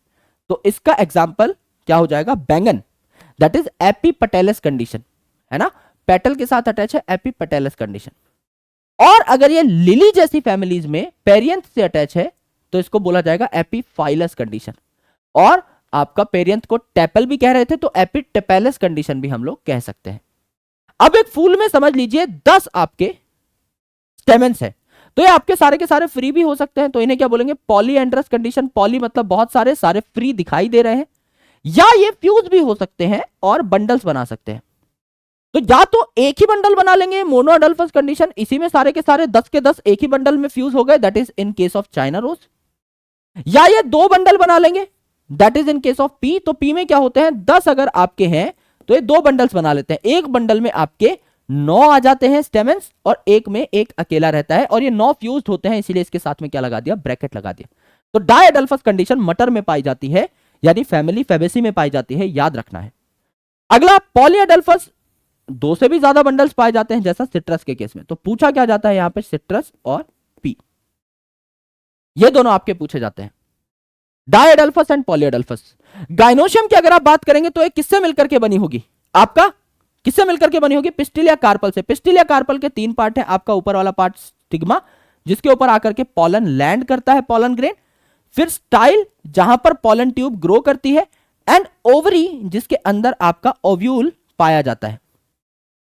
S1: तो इसका एग्जाम्पल क्या हो जाएगा, बैंगन, दैट इज एपीपटेलस कंडीशन, है ना, पेटल के साथ अटैच है, एपीपटेलस कंडीशन। और अगर ये लिली जैसी फैमिलीज में पेरियंथ से अटैच है तो इसको बोला जाएगा एपीफाइलस कंडीशन, और आपका पेरियंथ को टेपल भी कह रहे थे तो एपिटेपेलस कंडीशन भी हम लोग कह सकते हैं। अब एक फूल में समझ लीजिए 10 आपके स्टेमेंस है, तो ये आपके सारे के सारे फ्री भी हो सकते हैं, तो इन्हें क्या बोलेंगे, पॉलीएंड्रस कंडीशन। पॉली मतलब बहुत सारे, सारे फ्री दिखाई दे रहे हैं, या ये फ्यूज भी हो सकते हैं और बंडल्स बना सकते हैं। तो या तो एक ही बंडल बना लेंगे, मोनोअडल्फस कंडीशन, इसी में सारे के सारे 10 के 10 एक ही बंडल में फ्यूज हो गए, that is in case of china rose, या ये 2 बंडल बना लेंगे, that is in case of pea. तो पी में क्या होते हैं, 10 अगर आपके हैं तो ये 2 बंडल्स बना लेते हैं, एक बंडल में आपके 9 आ जाते हैं स्टेमेंस और एक में एक अकेला रहता है, और ये 9 फ्यूज्ड होते हैं, इसीलिए इसके साथ में क्या लगा दिया, ब्रैकेट लगा दिया। तो डायअडल्फस कंडीशन मटर में पाई जाती है, यानी फैमिली फेबेसी में पाई जाती है, याद रखना है। अगला पॉलीअडल्फस, 2 से भी ज्यादा बंडल्स पाए जाते हैं, जैसा सिट्रस के केस में। तो पूछा क्या जाता है यहां पे, सिट्रस और पी, ये दोनों आपके पूछे जाते हैं, डायअडल्फस एंड पॉलीअडल्फस। गाइनोशियम की अगर आप बात करेंगे तो एक किससे मिलकर के बनी होगी, आपका किससे मिलकर के बनी होगी, पिस्टिलिया कार्पल से। पिस्टिलिया कार्पल के 3 पार्ट है, आपका ऊपर वाला पार्ट स्टिग्मा, जिसके ऊपर आकर के पॉलन लैंड करता है, पॉलन ग्रेन, फिर स्टाइल जहां पर पॉलन ट्यूब ग्रो करती है, एंड ओवरी जिसके अंदर आपका ओव्यूल पाया जाता है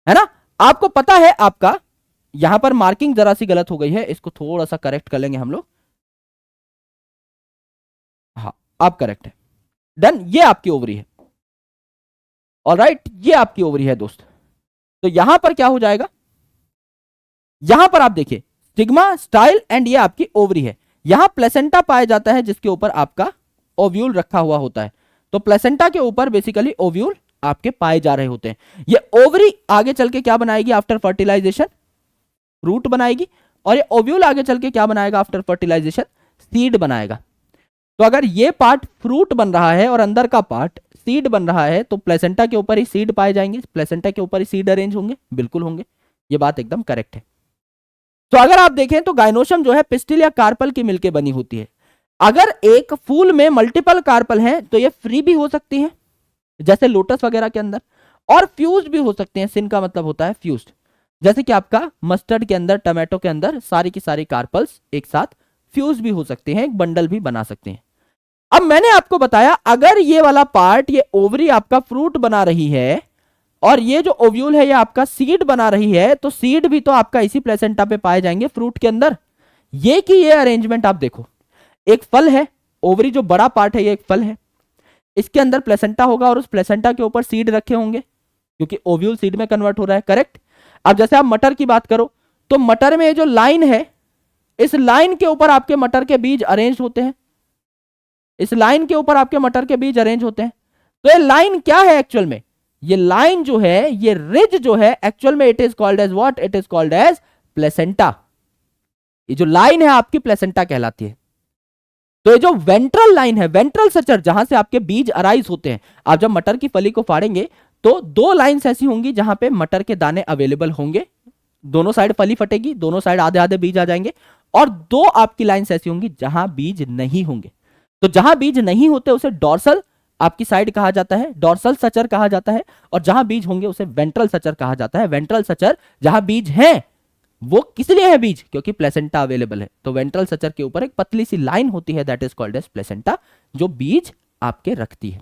S1: ना। आपको पता है, आपका यहां पर मार्किंग जरा सी गलत हो गई है, इसको थोड़ा सा करेक्ट कर लेंगे हम लोग, हाँ आप करेक्ट है, डन, ये आपकी ओवरी है, ऑलराइट, ये आपकी ओवरी है दोस्त। तो यहां पर क्या हो जाएगा, यहां पर आप देखिए स्टिग्मा, स्टाइल एंड ये आपकी ओवरी है, यहां प्लेसेंटा पाया जाता है जिसके ऊपर आपका ओव्यूल रखा हुआ होता है। तो प्लेसेंटा के ऊपर बेसिकली ओव्यूल आपके पाए जा रहे होते हैं। ये ओवरी आगे चल के क्या बनाएगी आफ्टर फर्टिलाइजेशन, फ्रूट बनाएगी, और ये ओव्यूल आगे चल के क्या बनाएगा आफ्टर फर्टिलाइजेशन, सीड बनाएगा। तो अगर ये पार्ट फ्रूट बन रहा है और अंदर का पार्ट सीड बन रहा है, तो प्लेसेंटा के ऊपर ही सीड पाए जाएंगे, प्लेसेंटा के ऊपर ही सीड अरेंज होंगे, बिल्कुल होंगे, ये बात एकदम करेक्ट है। तो अगर आप देखें तो गाइनोशम जो है पिस्टिल या कार्पल की मिलकर बनी होती है। अगर एक फूल में मल्टीपल कार्पल हैं तो ये फ्री भी हो सकती हैं, जैसे लोटस वगैरह के अंदर, और फ्यूज भी हो सकते हैं, सिन का मतलब होता है फ्यूज्ड। जैसे कि आपका मस्टर्ड के अंदर, टमाटो के अंदर सारी की सारी कार्पल्स एक साथ फ्यूज भी हो सकते हैं, एक बंडल भी बना सकते हैं। अब मैंने आपको बताया अगर ये वाला पार्ट, ये ओवरी आपका फ्रूट बना रही है और ये जो ओव्यूल है ये आपका सीड बना रही है, तो सीड भी तो आपका इसी प्लेसेंटा पे पाए जाएंगे फ्रूट के अंदर। ये कि ये अरेंजमेंट आप देखो, एक फल है, ओवरी जो बड़ा पार्ट है ये एक फल है, इसके अंदर प्लेसेंटा होगा और उस प्लेसेंटा के ऊपर सीड रखे होंगे क्योंकि ओव्यूल सीड में कन्वर्ट हो रहा है, करेक्ट। अब जैसे आप मटर की बात करो तो मटर में जो लाइन है, इस लाइन के ऊपर आपके मटर के बीज अरेंज होते हैं, इस लाइन के ऊपर आपके मटर के बीज अरेंज होते हैं। तो ये लाइन क्या है एक्चुअल में, ये लाइन जो है, ये रिज जो है एक्चुअल में it is called as what, it is called as placenta. ये जो लाइन है आपकी प्लेसेंटा कहलाती है। तो ये जो वेंट्रल लाइन है, वेंट्रल सचर, जहां से आपके बीज अराइज होते हैं, आप जब मटर की फली को फाड़ेंगे तो दो लाइंस ऐसी होंगी जहां पे मटर के दाने अवेलेबल होंगे, दोनों साइड फली फटेगी, दोनों साइड आधे आधे बीज आ जाएंगे, और दो आपकी लाइंस ऐसी होंगी जहां बीज नहीं होंगे। तो जहां बीज नहीं होते उसे डॉर्सल आपकी साइड कहा जाता है, डॉर्सल सचर कहा जाता है, और जहां बीज होंगे उसे वेंट्रल सचर कहा जाता है। वेंट्रल सचर जहां बीज हैं, वो किस लिए है बीज, क्योंकि प्लेसेंटा अवेलेबल है। तो वेंट्रल सचर के ऊपर एक पतली सी लाइन होती है, that is called as placenta, जो बीज आपके रखती है,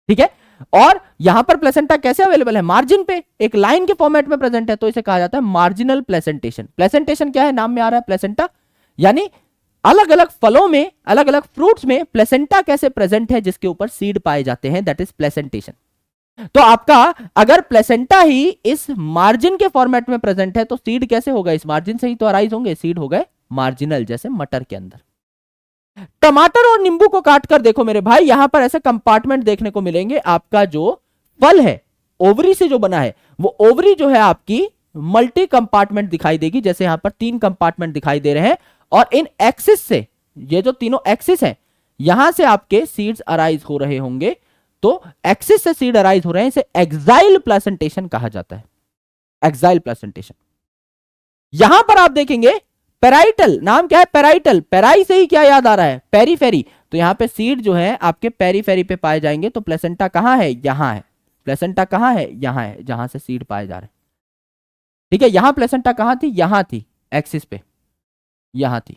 S1: ठीक है। और यहां पर प्लेसेंटा कैसे अवेलेबल है, मार्जिन पे, एक लाइन के फॉर्मेट में प्रेजेंट है, तो इसे कहा जाता है मार्जिनल प्लेसेंटेशन। प्लेसेंटेशन क्या है, नाम में आ रहा है प्लेसेंटा, यानी अलग अलग फलों में, अलग अलग फ्रूट्स में प्लेसेंटा कैसे प्रेजेंट है जिसके ऊपर सीड पाए जाते हैं, दैट इज प्लेसेंटेशन। तो आपका अगर प्लेसेंटा ही इस मार्जिन के फॉर्मेट में प्रेजेंट है तो सीड कैसे होगा, इस मार्जिन से ही तो अराइज होंगे, सीड हो गए मार्जिनल, जैसे मटर के अंदर। टमाटर और नींबू को काटकर देखो मेरे भाई, यहां पर ऐसे कंपार्टमेंट देखने को मिलेंगे। आपका जो फल है ओवरी से जो बना है, वो ओवरी जो है आपकी मल्टी कंपार्टमेंट दिखाई देगी, जैसे यहां पर 3 कंपार्टमेंट दिखाई दे रहे हैं, और इन एक्सिस से, ये जो तीनों एक्सिस है, यहां से आपके सीड्स अराइज हो रहे होंगे। तो एक्सिस से सीड अराइज हो रहे हैं, इसे एक्साइल प्लेसेंटेशन कहा जाता है, एक्साइल प्लेसेंटेशन। यहां पर आप देखेंगे पेराइटल, नाम क्या है पेराइटल, पेराई से ही क्या याद आ रहा है, पेरीफेरी, तो यहां पे सीड जो है आपके पेरीफेरी पे पाए जाएंगे। तो प्लेसेंटा कहां है, यहां है, प्लेसेंटा कहां है, यहां है, जहां से सीड पाए जा रहे हैं, ठीक है। यहां प्लेसेंटा कहां थी, यहां थी, एक्सिस पे यहां थी,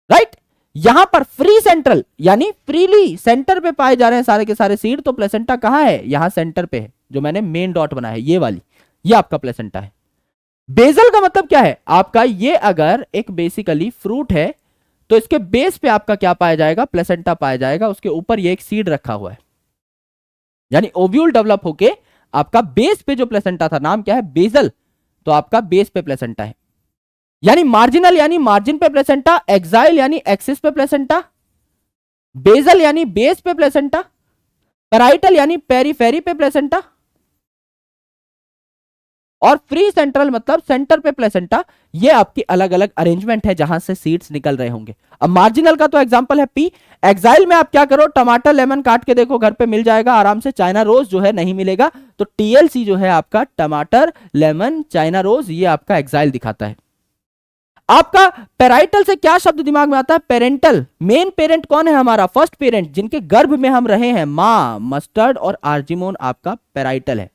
S1: राइट। यहां पर फ्री सेंट्रल, यानी फ्रीली सेंटर पे पाए जा रहे हैं सारे के सारे सीड, तो प्लेसेंटा कहां है, यहां सेंटर पे है, जो मैंने मेन डॉट बनाया है ये वाली, ये आपका प्लेसेंटा है। बेसल का मतलब क्या है आपका, ये अगर एक बेसिकली फ्रूट है तो इसके बेस पे आपका क्या पाया जाएगा, प्लेसेंटा पाया जाएगा, उसके ऊपर ये एक सीड रखा हुआ है, यानी ओव्यूल डेवलप होके आपका बेस पे जो प्लेसेंटा था, नाम क्या है बेसल, तो आपका बेस पे प्लेसेंटा है। यानी मार्जिनल यानी मार्जिन पे प्लेसेंटा, एक्साइल यानी एक्सिस पे प्लेसेंटा, बेसल यानी बेस पे प्लेसेंटा, पेराइटल यानी पेरीफेरी पे प्लेसेंटा, और फ्री सेंट्रल मतलब सेंटर पे प्लेसेंटा। ये आपकी अलग अलग अरेंजमेंट है जहां से सीड्स निकल रहे होंगे। अब मार्जिनल का तो एग्जांपल है पी। एक्साइल में आप क्या करो, टमाटर लेमन काट के देखो, घर पे मिल जाएगा आराम से। चाइना रोज जो है नहीं मिलेगा, तो टीएलसी जो है आपका टमाटर लेमन चाइना रोज, ये आपका एक्साइल दिखाता है। आपका पेराइटल से क्या शब्द दिमाग में आता है, पेरेंटल। मेन पेरेंट कौन है हमारा, फर्स्ट पेरेंट, जिनके गर्भ में हम रहे हैं, मां, मस्टर्ड और आर्जिमोन आपका पेराइटल है।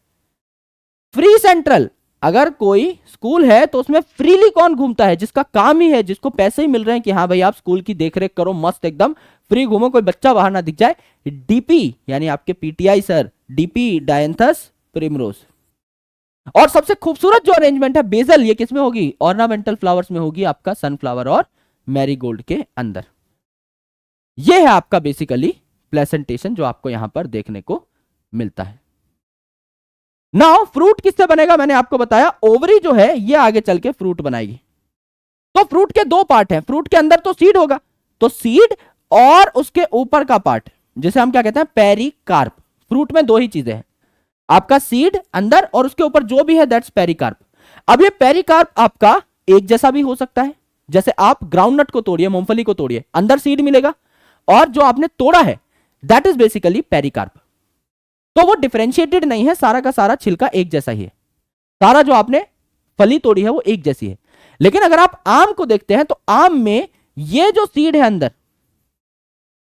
S1: फ्री सेंट्रल, अगर कोई स्कूल है तो उसमें फ्रीली कौन घूमता है, जिसका काम ही है, जिसको पैसे ही मिल रहे हैं कि हाँ भाई आप स्कूल की देखरेख करो, मस्त एकदम फ्री घूमो, कोई बच्चा बाहर ना दिख जाए, डीपी यानी आपके PTI sir, DP dianthus primrose. और सबसे खूबसूरत जो अरेंजमेंट है बेसल, ये किसमें होगी, ऑर्नामेंटल फ्लावर्स में होगी, आपका सनफ्लावर और मैरीगोल्ड के अंदर। ये है आपका बेसिकली प्लेसेंटेशन जो आपको यहां पर देखने को मिलता है। नाउ फ्रूट किससे बनेगा, मैंने आपको बताया ओवरी जो है ये आगे चल के फ्रूट बनाएगी। तो फ्रूट के दो पार्ट हैं, फ्रूट के अंदर तो सीड होगा, तो सीड और उसके ऊपर का पार्ट जिसे हम क्या कहते हैं, पेरिकार्प। फ्रूट में दो ही चीजें हैं, आपका सीड अंदर और उसके ऊपर जो भी है दैट्स पेरिकार्प। अब ये पेरिकार्प आपका एक जैसा भी हो सकता है, जैसे आप ग्राउंडनट को तोड़िए, मूंगफली को तोड़िए, अंदर सीड मिलेगा, और जो आपने तोड़ा है दैट इज बेसिकली पेरिकार्प। तो वो डिफरेंशिएटेड नहीं है, सारा का सारा छिलका एक जैसा ही है, सारा जो आपने फली तोड़ी है वो एक जैसी है। लेकिन अगर आप आम को देखते हैं तो आम में ये जो सीड है अंदर,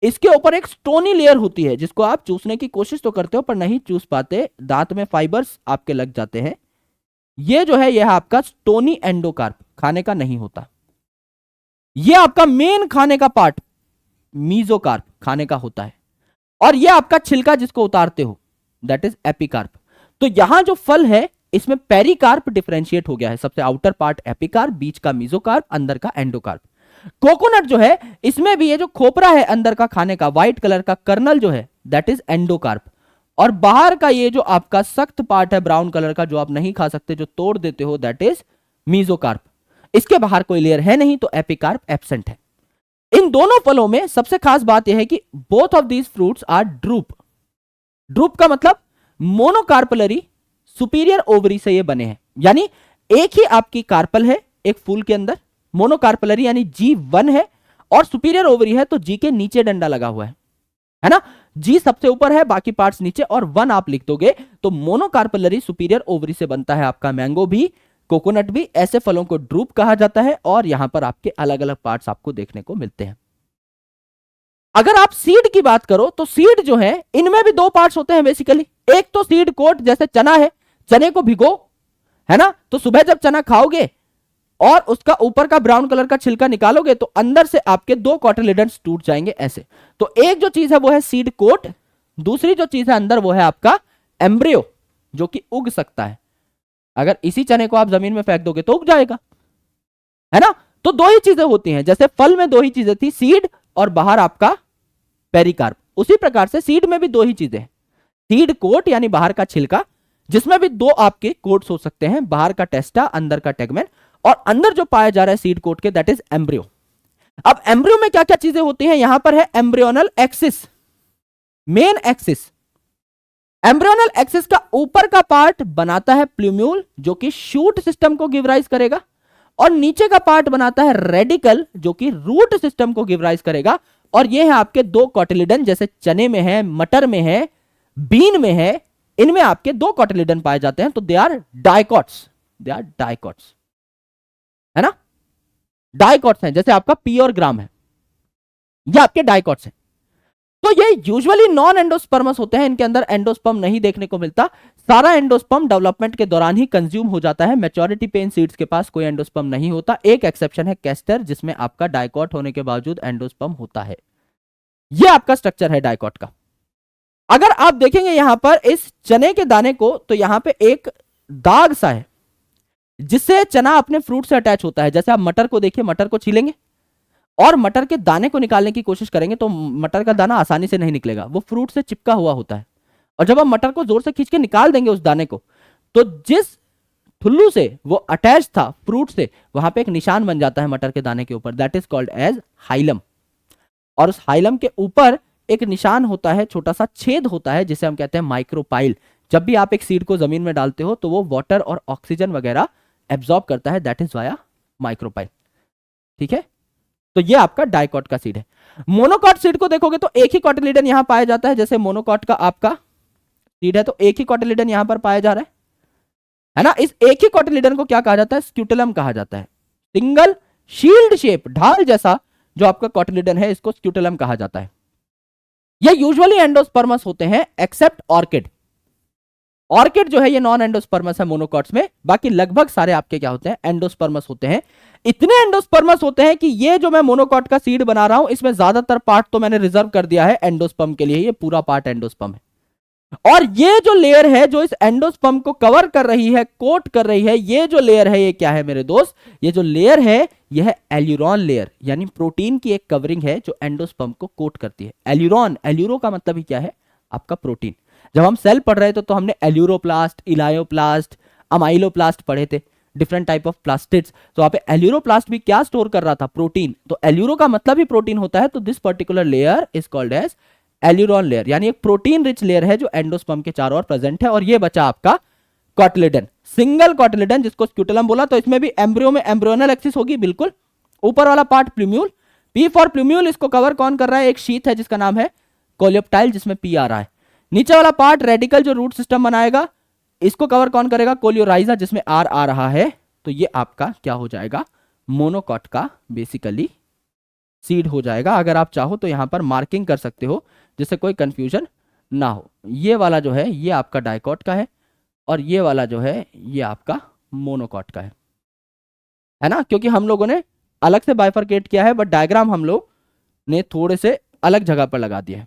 S1: इसके ऊपर एक स्टोनी लेयर होती है जिसको आप चूसने की कोशिश तो करते हो पर नहीं चूस पाते, दांत में फाइबर्स आपके लग जाते हैं। ये जो है यह आपका स्टोनी एंडोकार्प, खाने का नहीं होता। ये आपका मेन खाने का पार्ट मीजोकार्प, खाने का होता है। और ये आपका छिलका जिसको उतारते हो दैट इज एपिकार्प। तो यहां जो फल है इसमें पेरिकार्प डिफरेंशिएट हो गया है, सबसे आउटर पार्ट एपिकार्प, बीच का मीजोकार्प, अंदर का एंडोकार्प। कोकोनट जो है इसमें भी ये जो खोपरा है अंदर का खाने का, व्हाइट कलर का कर्नल जो है दैट इज एंडोकार्प। और बाहर का ये जो आपका सख्त पार्ट है ब्राउन कलर का, जो आप नहीं खा सकते, जो तोड़ देते हो, दैट इज मीजोकार्प। इसके बाहर कोई लेयर है नहीं, तो एपिकार्प एब्सेंट है। इन दोनों फलों में सबसे खास बात यह है कि both of these fruits are drupe. Drupe का मतलब मोनोकार्पलरी सुपीरियर ओवरी से ये बने हैं, यानी एक ही आपकी कार्पल है एक फूल के अंदर, मोनोकार्पलरी यानी G1 है, और सुपीरियर ओवरी है तो G के नीचे डंडा लगा हुआ है ना। G सबसे ऊपर है, बाकी पार्ट्स नीचे, और 1 आप लिख दोगे तो मोनोकार्पलरी सुपीरियर ओवरी से बनता है आपका मैंगो भी, कोकोनट भी। ऐसे फलों को ड्रूप कहा जाता है, और यहां पर आपके अलग अलग पार्ट्स आपको देखने को मिलते हैं। अगर आप सीड की बात करो तो सीड जो है इनमें भी 2 पार्ट्स होते हैं बेसिकली। एक तो सीड कोट, जैसे चना है, चने को भिगो, है ना, तो सुबह जब चना खाओगे और उसका ऊपर का ब्राउन कलर का छिलका निकालोगे तो अंदर से आपके 2 कॉटिलेडन्स टूट जाएंगे ऐसे। तो एक जो चीज है वो है सीड कोट, दूसरी जो चीज है अंदर वो है आपका एम्ब्रियो, जो कि उग सकता है। अगर इसी चने को आप जमीन में फेंक दोगे तो उग जाएगा, है ना। तो 2 ही चीजें होती हैं, जैसे फल में 2 ही चीजें थी, सीड और बाहर आपका पेरिकार्प, उसी प्रकार से सीड में भी 2 ही चीजें हैं। सीड कोट यानी बाहर का छिलका, जिसमें भी 2 आपके कोट्स हो सकते हैं, बाहर का टेस्टा, अंदर का टेगमेन, और अंदर जो पाया जा रहा है सीड कोट के दैट इज एम्ब्रियो। अब एम्ब्रियो में क्या क्या चीजें होती हैं, यहां पर है embryonal axis, main axis. Embryonal axis का ऊपर का पार्ट बनाता है प्लूम्यूल, जो कि शूट सिस्टम को गिव राइज करेगा, और नीचे का पार्ट बनाता है रेडिकल, जो कि रूट सिस्टम को गिव राइज करेगा। और ये है आपके 2 कॉटिलिडन, जैसे चने में है, मटर में है, बीन में है, इनमें आपके 2 कॉटिलिडन पाए जाते हैं, तो they are dicots, they are dicots, है ना, डाइकॉट्स हैं। जैसे आपका पी और ग्राम है, ये आपके डाइकॉट्स हैं। तो ये यूजुअली नॉन एंडोस्पर्मस होते हैं, इनके अंदर एंडोस्पर्म नहीं देखने को मिलता। सारा एंडोस्पर्म डेवलपमेंट के दौरान ही कंज्यूम हो जाता है। मैच्योरिटी पे इन सीड्स के पास कोई एंडोस्पर्म नहीं होता। एक एक्सेप्शन है कैस्टर, जिसमें आपका डाइकॉट होने के बावजूद एंडोस्पर्म होता है। ये आपका स्ट्रक्चर है डाइकॉट का। अगर आप देखेंगे यहां पर इस चने के दाने को, तो यहां पे एक दाग सा है, जिससे चना अपने फ्रूट से अटैच होता है। जैसे आप मटर को देखिए, मटर को छीलेंगे और मटर के दाने को निकालने की कोशिश करेंगे तो मटर का दाना आसानी से नहीं निकलेगा, वो फ्रूट से चिपका हुआ होता है। और जब आप मटर को जोर से खींच के निकाल देंगे उस दाने को, तो जिस ठुल्लू से वो अटैच था फ्रूट से, वहां पे एक निशान बन जाता है मटर के दाने के ऊपर, that is called as hilum. और उस हाइलम के ऊपर एक निशान होता है, छोटा सा छेद होता है, जिसे हम कहते हैं माइक्रोपाइल। जब भी आप एक सीड को जमीन में डालते हो तो वो वाटर और ऑक्सीजन वगैरह एब्जॉर्ब करता है, दैट इज वाया माइक्रोपाइल। ठीक है, तो ये आपका डाइकॉट का सीड है। मोनोकॉट सीड को देखोगे तो एक ही कॉटिलिडन यहां पाया जाता है। जैसे मोनोकॉट का आपका सीड है तो एक ही कॉटिलिडन यहां पर पाया जा रहा है ना। इस एक ही कॉटिलिडन को क्या कहा जाता है, स्क्यूटेलम कहा जाता है। सिंगल शील्ड शेप, ढाल जैसा जो आपका कॉटिलिडन है, इसको स्क्यूटेलम कहा जाता है। ये यूजुअली एंडोस्पर्मस होते हैं एक्सेप्ट ऑर्किड। ऑर्किड जो है ये नॉन एंडोस्पर्मस है मोनोकॉट्स में, बाकी लगभग सारे आपके क्या होते हैं, एंडोस्पर्मस होते हैं। इतने एंडोस्पर्मस होते हैं कि ये जो मैं मोनोकॉट का सीड बना रहा हूं, इसमें ज्यादातर पार्ट तो मैंने रिजर्व कर दिया है एंडोस्पर्म के लिए। ये पूरा पार्ट एंडोस्पर्म है, और ये जो लेयर है जो इस एंडोस्पर्म को कवर कर रही है, कोट कर रही है, ये जो लेयर है ये क्या है मेरे दोस्त, ये जो लेयर है यह है एल्यूरॉन लेयर, यानी प्रोटीन की एक कवरिंग है जो एंडोस्पर्म को कोट करती है। एल्यूरॉन, एल्यूरो का मतलब ही क्या है, आपका प्रोटीन। जब हम सेल पढ़ रहे थे तो हमने एल्यूरोप्लास्ट, इलायोप्लास्ट, अमाइलोप्लास्ट पढ़े थे, डिफरेंट टाइप ऑफ प्लास्टिड्स। तो वहां पे एल्यूरोप्लास्ट भी क्या स्टोर कर रहा था, प्रोटीन। तो एल्यूरो का मतलब ही प्रोटीन होता है, तो this particular layer is called as aleurone layer, यानी एक प्रोटीन रिच लेयर है जो एंडोस्पर्म के चारों ओर प्रेजेंट है। और ये बचा आपका कॉटिलिडन, सिंगल कॉटिलिडन, जिसको स्क्यूटेलम बोला। तो इसमें भी एम्ब्रियो में एम्ब्रियोनल एक्सिस होगी, बिल्कुल। ऊपर वाला part plumule, P for plumule, इसको कवर कौन कर रहा है, एक शीथ है जिसका नाम है कोलियोप्टाइल, जिसमें पी आ रहा है। नीचे वाला पार्ट रेडिकल जो रूट सिस्टम बनाएगा, इसको कवर कौन करेगा, कोलियोराइजा, जिसमें आर आ रहा है। तो ये आपका क्या हो जाएगा, मोनोकॉट का बेसिकली सीड हो जाएगा। अगर आप चाहो तो यहां पर मार्किंग कर सकते हो जिससे कोई कंफ्यूजन ना हो। ये वाला जो है ये आपका डाइकॉट का है, और ये वाला जो है ये आपका मोनोकॉट का है ना, क्योंकि हम लोगों ने अलग से बाइफरकेट किया है, बट डायग्राम हम लोग ने थोड़े से अलग जगह पर लगा दिया है।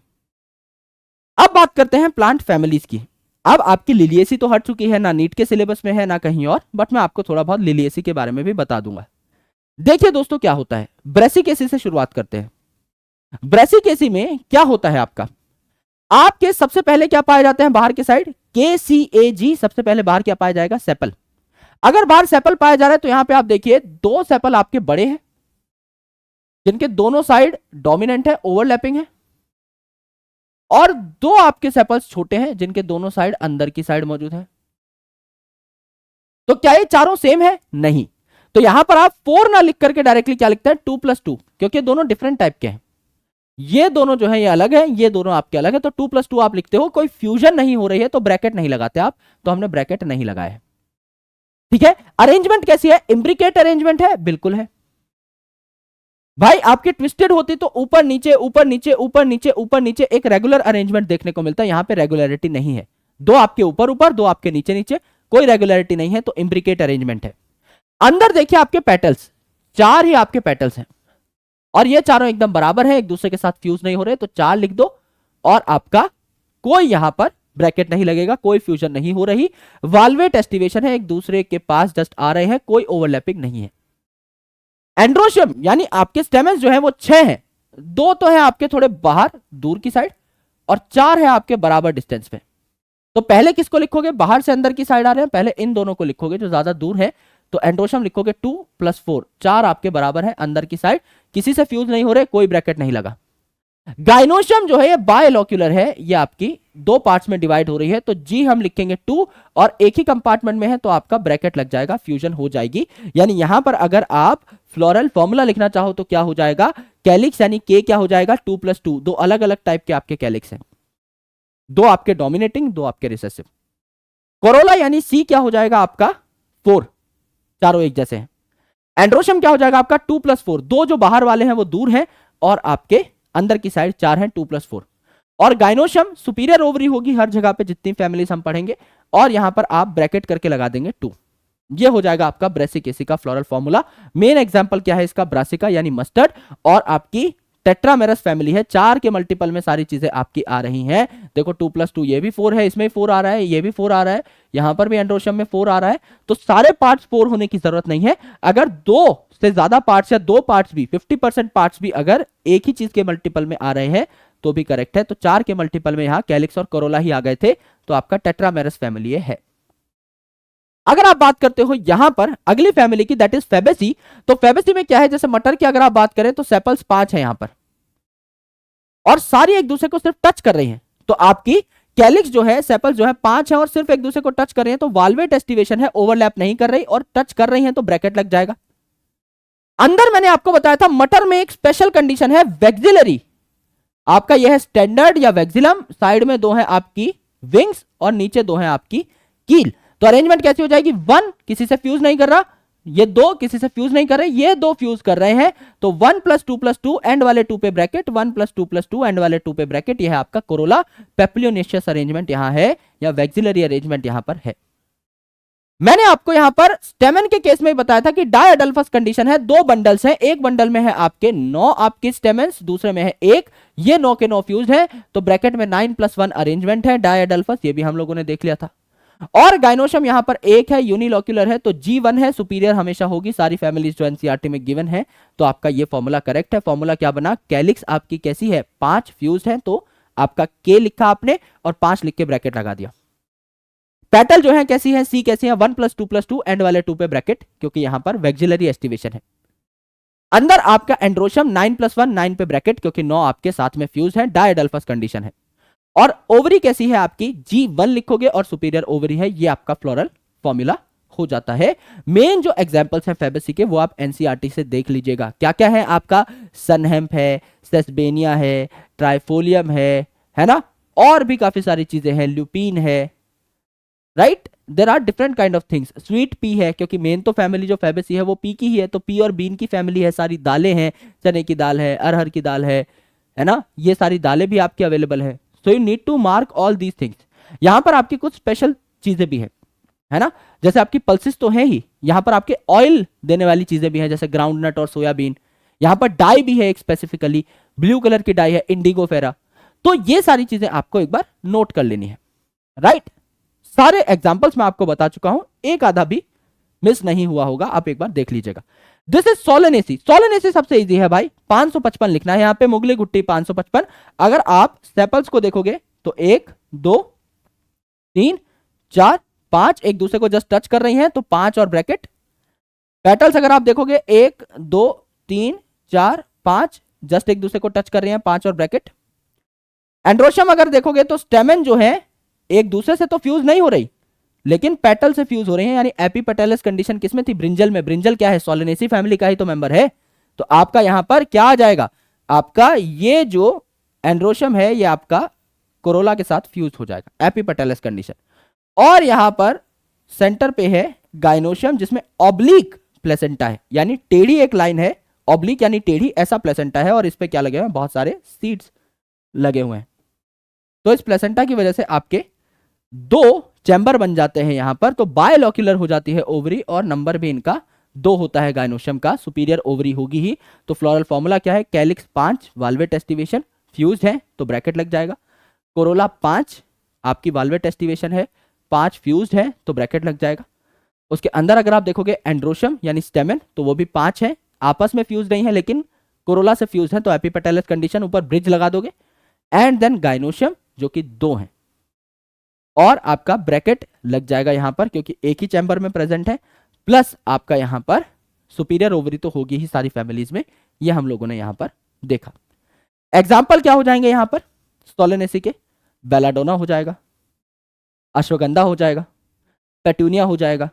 S1: अब बात करते हैं प्लांट फैमिलीज की। अब आपकी लिलिएसी तो हट चुकी है, ना नीट के सिलेबस में है ना कहीं और, बट मैं आपको थोड़ा बहुत लिलिएसी के बारे में भी बता दूंगा। देखिए दोस्तों क्या होता है, ब्रेसिकेसी से शुरुआत करते हैं। ब्रेसिकेसी में क्या होता है, आपके सबसे पहले क्या पाए जाते हैं बाहर के साइड, KCAG, सबसे पहले बाहर क्या पाया जाएगा, सेपल। अगर बाहर सेपल पाया जा रहा है तो यहां पे आप देखिए दो सेपल आपके बड़े हैं जिनके दोनों साइड डोमिनेंट है, ओवरलैपिंग है, और दो आपके सेपल्स छोटे हैं जिनके दोनों साइड अंदर की साइड मौजूद है। तो क्या ये चारों सेम है, नहीं। तो यहां पर आप 4 ना लिख करके डायरेक्टली क्या लिखते हैं, 2+2, क्योंकि दोनों डिफरेंट टाइप के हैं। ये दोनों जो है ये अलग है, ये दोनों आपके अलग है, तो 2+2 आप लिखते हो। कोई फ्यूजन नहीं हो रही है तो ब्रैकेट नहीं लगाते आप, तो हमने ब्रैकेट नहीं लगाया है। ठीक है, अरेंजमेंट कैसी है, इम्ब्रिकेट अरेंजमेंट है, बिल्कुल है भाई। आपके ट्विस्टेड होती तो ऊपर नीचे ऊपर नीचे ऊपर नीचे ऊपर नीचे एक रेगुलर अरेंजमेंट देखने को मिलता है, यहां पे रेगुलरिटी नहीं है, दो आपके ऊपर ऊपर दो आपके नीचे नीचे, कोई रेगुलरिटी नहीं है, तो इम्ब्रिकेट अरेंजमेंट है। अंदर देखिए आपके पेटल्स, 4 ही आपके पेटल्स हैं और ये चारों एकदम बराबर है, एक दूसरे के साथ फ्यूज नहीं हो रहे, तो 4 लिख दो और आपका कोई यहां पर ब्रैकेट नहीं लगेगा, कोई फ्यूजन नहीं हो रही। वाल्वेट एस्टिवेशन है, एक दूसरे के पास जस्ट आ रहे हैं, कोई ओवरलैपिंग नहीं है। एंड्रोशियम यानी आपके स्टेमेंस जो है वो 6 हैं, 2 तो है आपके थोड़े बाहर दूर की साइड और 4 है आपके बराबर डिस्टेंस पे। तो पहले किसको लिखोगे, बाहर से अंदर की साइड आ रहे हैं, पहले इन दोनों को लिखोगे जो ज्यादा दूर है, तो एंड्रोशियम लिखोगे 2+4, 4 आपके बराबर है अंदर की साइड, किसी से फ्यूज नहीं हो रहे, कोई ब्रैकेट नहीं लगा। गाइनोशियम जो है ये बायलॉक्यूलर है, ये आपकी 2 पार्ट्स में डिवाइड हो रही है, तो जी हम लिखेंगे 2 और एक ही कंपार्टमेंट में है तो आपका ब्रैकेट लग जाएगा, फ्यूजन हो जाएगी। यानी यहां पर अगर आप फ्लोरल फॉर्मूला लिखना चाहो तो क्या हो जाएगा, कैलिक्स यानी के क्या हो जाएगा, 2+2, दो अलग अलग टाइप के आपके कैलिक्स हैं, दो आपके डोमिनेटिंग दो आपके रिसेसिव। कोरोला यानी सी क्या हो जाएगा आपका 4, चारों एक जैसे हैं। एंड्रोशियम क्या हो जाएगा आपका 2+4, दो जो बाहर वाले हैं वो दूर हैं और आपके अंदर की साइड 4 हैं, 2+4। और गाइनोशियम सुपीरियर ओवरी होगी हर जगह पे जितनी फैमिलीज हम पढ़ेंगे, और यहां पर आप ब्रैकेट करके लगा देंगे 2। ये हो जाएगा आपका ब्रेसिकेसी का फ्लोरल फॉर्मूला। मेन एग्जांपल क्या है इसका, ब्रासिका यानी मस्टर्ड, और आपकी टेट्रामेरस फैमिली है, 4 के मल्टीपल में सारी चीजें आपकी आ रही हैं। देखो 2+2 ये भी 4 है, इसमें 4 आ रहा है, ये भी 4 आ रहा है, यहां पर भी एंड्रोशियम में 4 आ रहा है, तो सारे पार्ट्स 4 होने की जरूरत नहीं है। अगर 2 से ज्यादा पार्ट्स या 2 पार्ट्स भी 50% पार्ट्स भी अगर एक ही चीज के मल्टीपल में आ रहे हैं तो भी करेक्ट है। तो 4 के मल्टीपल में यहां कैलिक्स और कोरोला ही आ गए थे, तो आपका टेट्रामेरस फैमिली है। अगर आप बात करते हो यहां पर अगली फैमिली की, दैट इज फेबेसी, तो फेबेसी में क्या है, जैसे मटर की अगर आप बात करें तो सेपल्स 5 है यहां पर और सारी एक दूसरे को सिर्फ टच कर रही हैं, तो आपकी कैलिक्स जो है, सेपल्स जो है 5 है और सिर्फ एक दूसरे को टच कर रही हैं, तो वाल्वेट एस्टिवेशन है, ओवरलैप नहीं कर रही और टच कर रही हैं तो ब्रैकेट लग जाएगा। अंदर मैंने आपको बताया था मटर में एक स्पेशल कंडीशन है वेक्सिलरी, आपका यह है स्टैंडर्ड या वेक्सिलम, साइड में 2 है आपकी विंग्स और नीचे 2 है आपकी कील। तो अरेंजमेंट कैसी हो जाएगी, 1 किसी से फ्यूज नहीं कर रहा, ये 2 किसी से फ्यूज नहीं कर रहे, ये 2 फ्यूज कर रहे हैं, तो 1+2+2 एंड वाले 2 पे ब्रैकेट, 1+2+2 एंड वाले 2 पे ब्रैकेट। यह है आपका कोरोला पेप्लियोनेशियस अरेंजमेंट यहां है, या वेक्सिलरी अरेंजमेंट यहां पर है। मैंने आपको यहां पर स्टेमन के केस में बताया था कि डायअडल्फस कंडीशन है, 2 बंडल्स हैं, एक बंडल में है आपके 9 आपके स्टेमेंस, दूसरे में है 1, ये 9 के 9 फ्यूज है, तो ब्रैकेट में 9+1 अरेंजमेंट है डायअडल्फस, ये भी हम लोगों ने देख लिया था। और गाइनोशियम यहां पर 1 है, यूनिलॉक्यूलर है, तो G1 है, सुपीरियर हमेशा होगी, सारी फैमिलीज जो एनसीईआरटी में गिवन है, तो आपका ये फॉर्मूला करेक्ट है। फॉर्मूला क्या बना, कैलिक्स आपकी कैसी है, 5 फ्यूज है, तो आपका K लिखा आपने और 5 लिख के ब्रैकेट लगा दिया। पेटल जो है कैसी है, सी कैसी है, 1+2+2 एंड वाले 2 पे ब्रैकेट, क्योंकि यहां पर वेक्सिलरी एस्टिवेशन है। अंदर आपका एंड्रोशियम 9+1 9 पे ब्रैकेट, क्योंकि 9 आपके साथ में फ्यूज है, डायअडल्फस कंडीशन है। और ओवरी कैसी है आपकी, G1 लिखोगे और सुपीरियर ओवरी है, ये आपका फ्लोरल फॉर्मूला हो जाता है। मेन जो एग्जांपल्स हैं फेबेसी के वो आप एनसीईआरटी से देख लीजिएगा, क्या क्या है आपका, सनहेम्प है, सेस्बेनिया है, ट्राइफोलियम है ना, और भी काफी सारी चीजें हैं, ल्यूपिन है, right, there are different kind of things. Sweet pea है, क्योंकि मेन तो फैमिली जो फेबेसी है वो पी की ही है, तो पी और बीन की फैमिली है, सारी दालें हैं, चने की दाल है, अरहर की दाल है ना, ये सारी दालें भी आपकी अवेलेबल है। So you need to mark all these things. यहां पर आपकी कुछ स्पेशल चीजें भी है, है ना। जैसे आपकी पल्सेस तो है ही, यहां पर आपके ऑयल देने वाली चीजें भी हैं, जैसे ग्राउंड नट और सोयाबीन। यहां पर डाई भी है, एक स्पेसिफिकली ब्लू कलर की डाई है, इंडिगो फेरा। तो ये सारी चीजें आपको एक बार नोट कर लेनी है, राइट। सारे एग्जांपल्स मैं आपको बता चुका हूं, एक आधा भी मिस नहीं हुआ होगा, आप एक बार देख लीजिएगा। This is Solanaceae. सोलेनेसी सबसे इजी है भाई, 555 लिखना है यहां पे, मुगली गुट्टी 555। अगर आप सेपल्स को देखोगे तो 1 2 3 4 5 एक दूसरे को जस्ट टच कर रही हैं, तो 5 और ब्रैकेट। पेटल्स अगर आप देखोगे 1 2 3 4 5 जस्ट एक दूसरे को टच कर रही हैं, 5 और ब्रैकेट। एंड्रोशम अगर देखोगे तो स्टेमन जो है एक दूसरे से तो फ्यूज नहीं हो रही, लेकिन पेटल से फ्यूज हो रही है, यानी एपीपेटलस कंडीशन किसमें थी, ब्रिंजल में। ब्रिंजल क्या है, सोलेनेसी फैमिली का ही तो मेंबर है। तो आपका यहां पर क्या आ जाएगा, आपका ये जो एंड्रोशम है ये आपका कोरोला के साथ फ्यूज हो जाएगा, एपीपेटलस कंडीशन। और यहां पर सेंटर पे है गाइनोशियम, जिसमें ऑब्लिक प्लेसेंटा है, यानी टेढ़ी एक लाइन है, ऑब्लिक यानी टेढ़ी, ऐसा प्लेसेंटा है, और इस पे क्या लगे हुए हैं, बहुत सारे सीड्स लगे हुए हैं। तो इस प्लेसेंटा की वजह से आपके 2 चैम्बर बन जाते हैं यहां पर, तो बायलॉक्यूलर हो जाती है ओवरी, और नंबर भी इनका 2 होता है गाइनोशियम का, सुपीरियर ओवरी होगी ही। तो फ्लोरल फॉर्मूला क्या है, कैलिक्स 5, वाल्वेट एस्टिवेशन, फ्यूज्ड है तो ब्रैकेट लग जाएगा। कोरोला 5 आपकी वाल्वेट एस्टिवेशन है, 5 फ्यूज्ड है तो ब्रैकेट लग जाएगा। उसके अंदर अगर आप देखोगे एंड्रोशम यानी स्टेमन, तो वो भी 5 है, आपस में फ्यूज नहीं है लेकिन कोरोला से फ्यूज है, तो एपीपेटलस कंडीशन, ऊपर ब्रिज लगा दोगे। एंड देन गाइनोशियम जो कि 2 है, और आपका ब्रैकेट लग जाएगा यहां पर, क्योंकि एक ही चैम्बर में प्रेजेंट है, प्लस आपका यहां पर सुपीरियर ओवरी तो होगी ही सारी फैमिलीज में, ये हम लोगों ने यहां पर देखा। एग्जाम्पल क्या हो जाएंगे यहां पर सोलेनेसी के, बेलाडोना हो जाएगा, अश्वगंधा हो जाएगा, पेटूनिया हो जाएगा,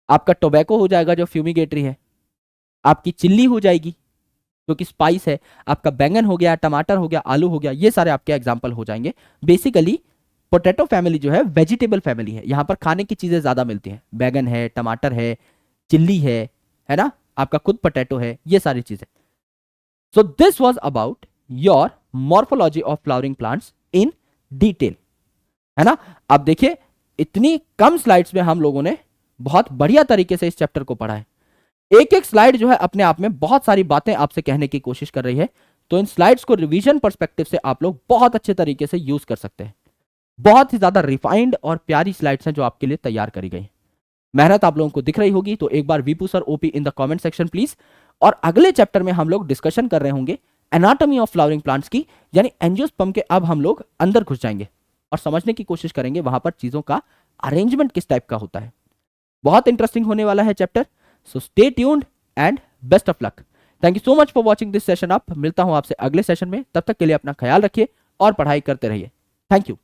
S1: आपका टोबैको हो जाएगा जो फ्यूमिगेटरी है, आपकी चिल्ली हो जाएगी जो कि स्पाइस है, आपका बैंगन हो गया, टमाटर हो गया, आलू हो गया, ये सारे आपके एग्जाम्पल हो जाएंगे। बेसिकली पोटैटो फैमिली जो है वेजिटेबल फैमिली है, यहां पर खाने की चीजें ज्यादा मिलती हैं, बैगन है, टमाटर है, चिल्ली है ना, आपका खुद पोटैटो है, ये सारी चीजें। So this was about your morphology of flowering plants in detail, है ना। अब देखिए इतनी कम स्लाइड्स में हम लोगों ने बहुत बढ़िया तरीके से इस चैप्टर को पढ़ा है। एक एक स्लाइड जो है अपने आप में बहुत सारी बातें आपसे कहने की कोशिश कर रही है, तो इन स्लाइड्स को रिवीजन पर्सपेक्टिव से आप लोग बहुत अच्छे तरीके से यूज कर सकते हैं। बहुत ही ज्यादा रिफाइंड और प्यारी स्लाइड्स हैं जो आपके लिए तैयार करी गई। मेहनत आप लोगों को दिख रही होगी, तो एक बार वीपू sir OP in the comment section please. और अगले चैप्टर में हम लोग डिस्कशन कर रहे होंगे एनाटॉमी ऑफ फ्लावरिंग प्लांट्स की, यानी एंजियोस्पर्म के अब हम लोग अंदर घुस जाएंगे और समझने की कोशिश करेंगे वहां पर चीजों का अरेंजमेंट किस टाइप का होता है। बहुत इंटरेस्टिंग होने वाला है chapter, so stay tuned and best of luck. Thank you so much for watching this session up. मिलता हूं आपसे अगले सेशन में, तब तक के लिए अपना ख्याल रखिए और पढ़ाई करते रहिए। Thank you.